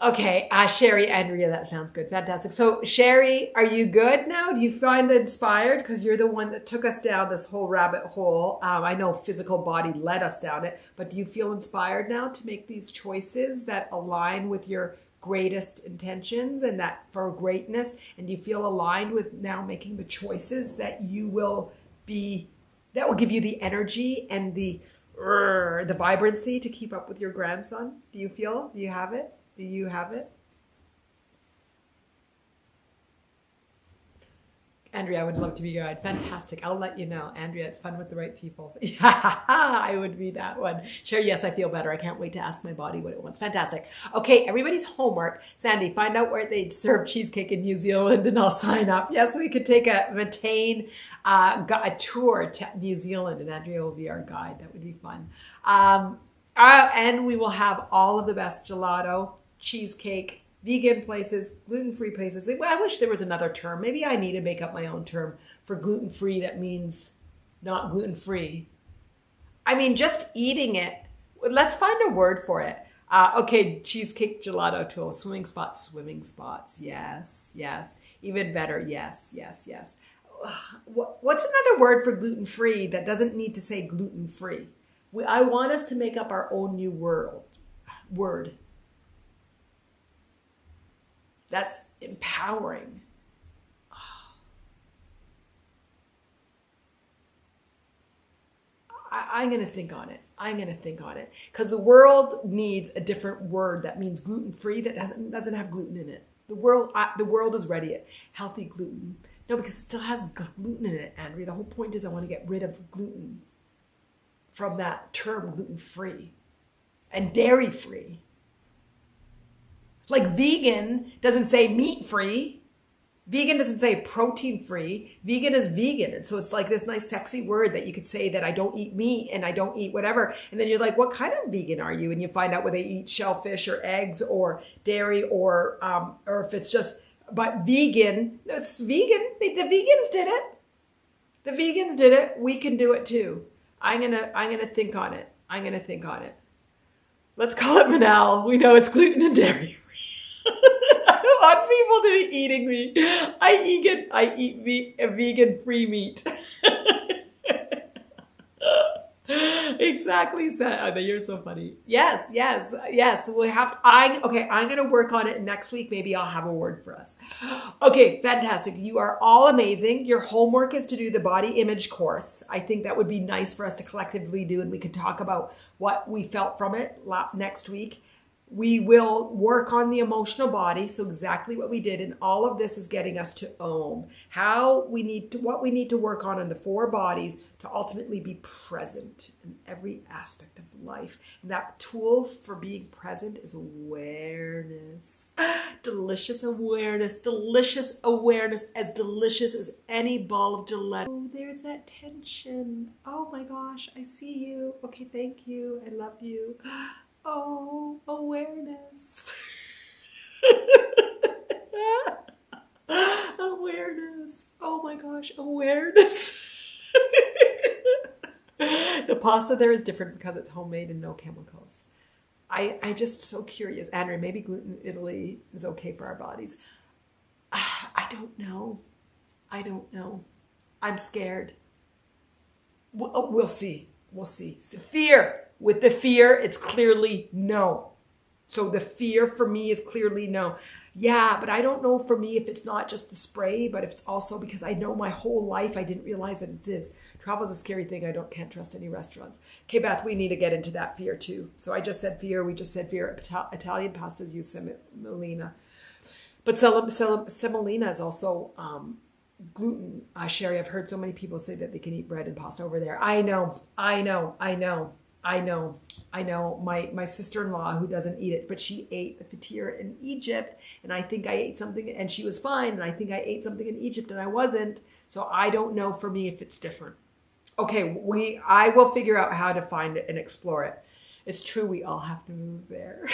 Okay, Sherry, Andrea, that sounds good. Fantastic. So Sherry, are you good now? Do you find inspired? Because you're the one that took us down this whole rabbit hole. I know physical body led us down it, but do you feel inspired now to make these choices that align with your greatest intentions and that for greatness? And do you feel aligned with now making the choices that will give you the energy and the vibrancy to keep up with your grandson? Do you have it? Do you have it? Andrea, I would love to be your guide. Fantastic. I'll let you know. Andrea, it's fun with the right people. Yeah, I would be that one. Sure, yes, I feel better. I can't wait to ask my body what it wants. Fantastic. Okay, everybody's homework. Sandy, find out where they serve cheesecake in New Zealand and I'll sign up. Yes, we could take a tour to New Zealand and Andrea will be our guide. That would be fun. And we will have all of the best gelato, cheesecake, vegan places, gluten-free places. I wish there was another term. Maybe I need to make up my own term for gluten-free that means not gluten-free. I mean, just eating it. Let's find a word for it. Okay, cheesecake, gelato tool, swimming spots. Yes. Even better, yes. What's another word for gluten-free that doesn't need to say gluten-free? I want us to make up our own new word. That's empowering. I'm going to think on it. Because the world needs a different word that means gluten-free that doesn't have gluten in it. The world is ready at healthy gluten. No, because it still has gluten in it, Andrea. The whole point is I want to get rid of gluten from that term, gluten-free and dairy-free. Like vegan doesn't say meat-free. Vegan doesn't say protein-free. Vegan is vegan. And so it's like this nice sexy word that you could say that I don't eat meat and I don't eat whatever. And then you're like, what kind of vegan are you? And you find out whether they eat shellfish or eggs or dairy or if it's just, but vegan, it's vegan. The vegans did it. We can do it too. I'm gonna think on it. Let's call it Manal. We know it's gluten and dairy free. I don't want people to be eating me. I eat vegan free meat. Exactly. You're so funny. Yes. We have. I'm going to work on it next week. Maybe I'll have a word for us. Okay, fantastic. You are all amazing. Your homework is to do the body image course. I think that would be nice for us to collectively do, and we could talk about what we felt from it next week. We will work on the emotional body. So exactly what we did. And all of this is getting us to Om. What we need to work on in the 4 bodies to ultimately be present in every aspect of life. And that tool for being present is awareness. Delicious awareness, as delicious as any ball of gelatin. Oh, there's that tension. Oh my gosh, I see you. Okay, thank you. I love you. Oh, awareness. Awareness. Oh my gosh, awareness. The pasta there is different because it's homemade and no chemicals. I just so curious. Andrea, maybe gluten in Italy is okay for our bodies. I don't know. I'm scared. We'll see. So fear. With the fear, it's clearly no. So the fear for me is clearly no. Yeah, but I don't know for me if it's not just the spray, but if it's also because I know my whole life I didn't realize that it is. Travel is a scary thing. I can't trust any restaurants. Okay, Beth, we need to get into that fear too. So I just said fear. We just said fear. Italian pastas use semolina. But semolina is also gluten. Sherry, I've heard so many people say that they can eat bread and pasta over there. I know. My sister-in-law who doesn't eat it, but she ate the fatir in Egypt, and I think I ate something, and she was fine, and I think I ate something in Egypt and I wasn't. So I don't know for me if it's different. Okay, I will figure out how to find it and explore it. It's true, we all have to move there.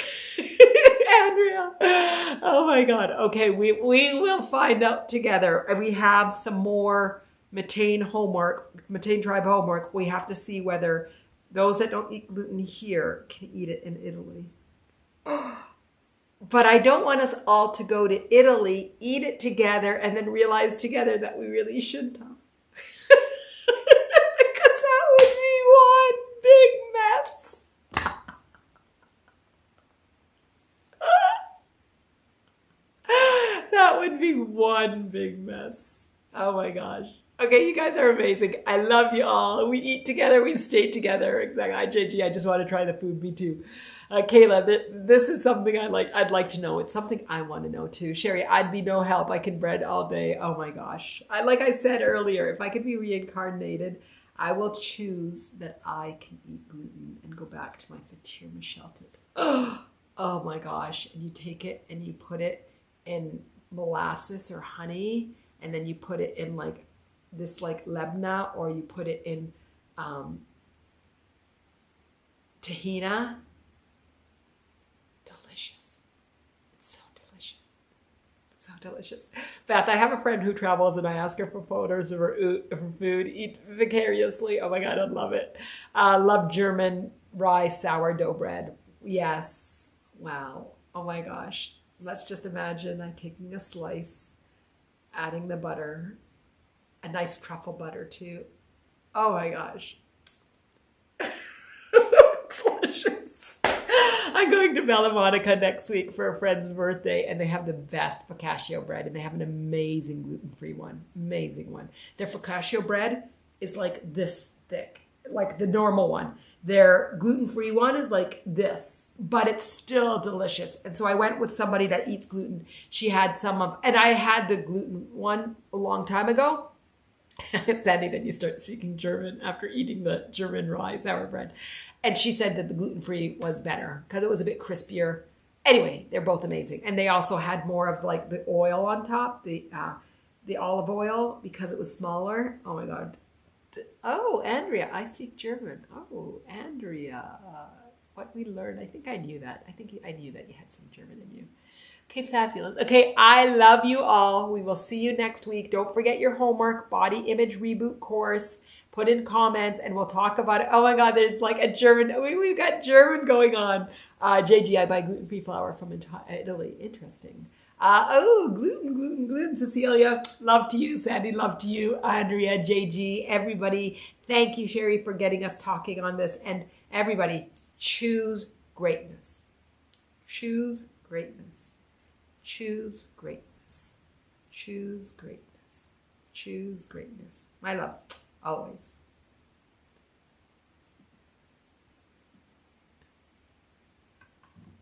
Andrea. Oh my God. Okay, we will find out together. And we have some more Matane tribe homework. We have to see whether those that don't eat gluten here can eat it in Italy. But I don't want us all to go to Italy, eat it together, and then realize together that we really shouldn't have. Because that would be one big mess. That would be one big mess. Oh my gosh. Okay, you guys are amazing. I love you all. We eat together. We stay together. Exactly. JG, I just want to try the food. Me too. Kayla, this is something I'd like to know. It's something I want to know too. Sherry, I'd be no help. I can bread all day. Oh my gosh. Like I said earlier, if I could be reincarnated, I will choose that I can eat gluten and go back to my fatir mishaltet. Oh my gosh. And you take it and you put it in molasses or honey, and then you put it in like this lebna, or you put it in tahina. Delicious. It's so delicious. So delicious. Beth, I have a friend who travels and I ask her for photos of her food. Eat vicariously. Oh my God, I love it. Love German rye sourdough bread. Yes. Wow. Oh my gosh. Let's just imagine I'm taking a slice, adding the butter, a nice truffle butter too. Oh my gosh. Delicious. I'm going to Bella Monica next week for a friend's birthday, and they have the best focaccia bread, and they have an amazing gluten-free one. Amazing one. Their focaccia bread is like this thick, like the normal one. Their gluten-free one is like this, but it's still delicious. And so I went with somebody that eats gluten. She had and I had the gluten one a long time ago. Sandy, then you start speaking German after eating the German rye sour bread. And she said that the gluten-free was better because it was a bit crispier. Anyway, they're both amazing. And they also had more of like the oil on top, the olive oil, because it was smaller. Oh my God. Oh, Andrea, I speak German. Oh, Andrea, what we learned. I think I knew that. I knew that you had some German in you. Okay, fabulous. Okay, I love you all. We will see you next week. Don't forget your homework, body image reboot course. Put in comments and we'll talk about it. Oh my God, there's like a German. We've got German going on. JG, I buy gluten-free flour from Italy. Interesting. Gluten. Cecilia, love to you. Sandy, love to you. Andrea, JG, everybody. Thank you, Sherry, for getting us talking on this. And everybody, choose greatness. Choose greatness. Choose greatness. Choose greatness. Choose greatness. My love, always.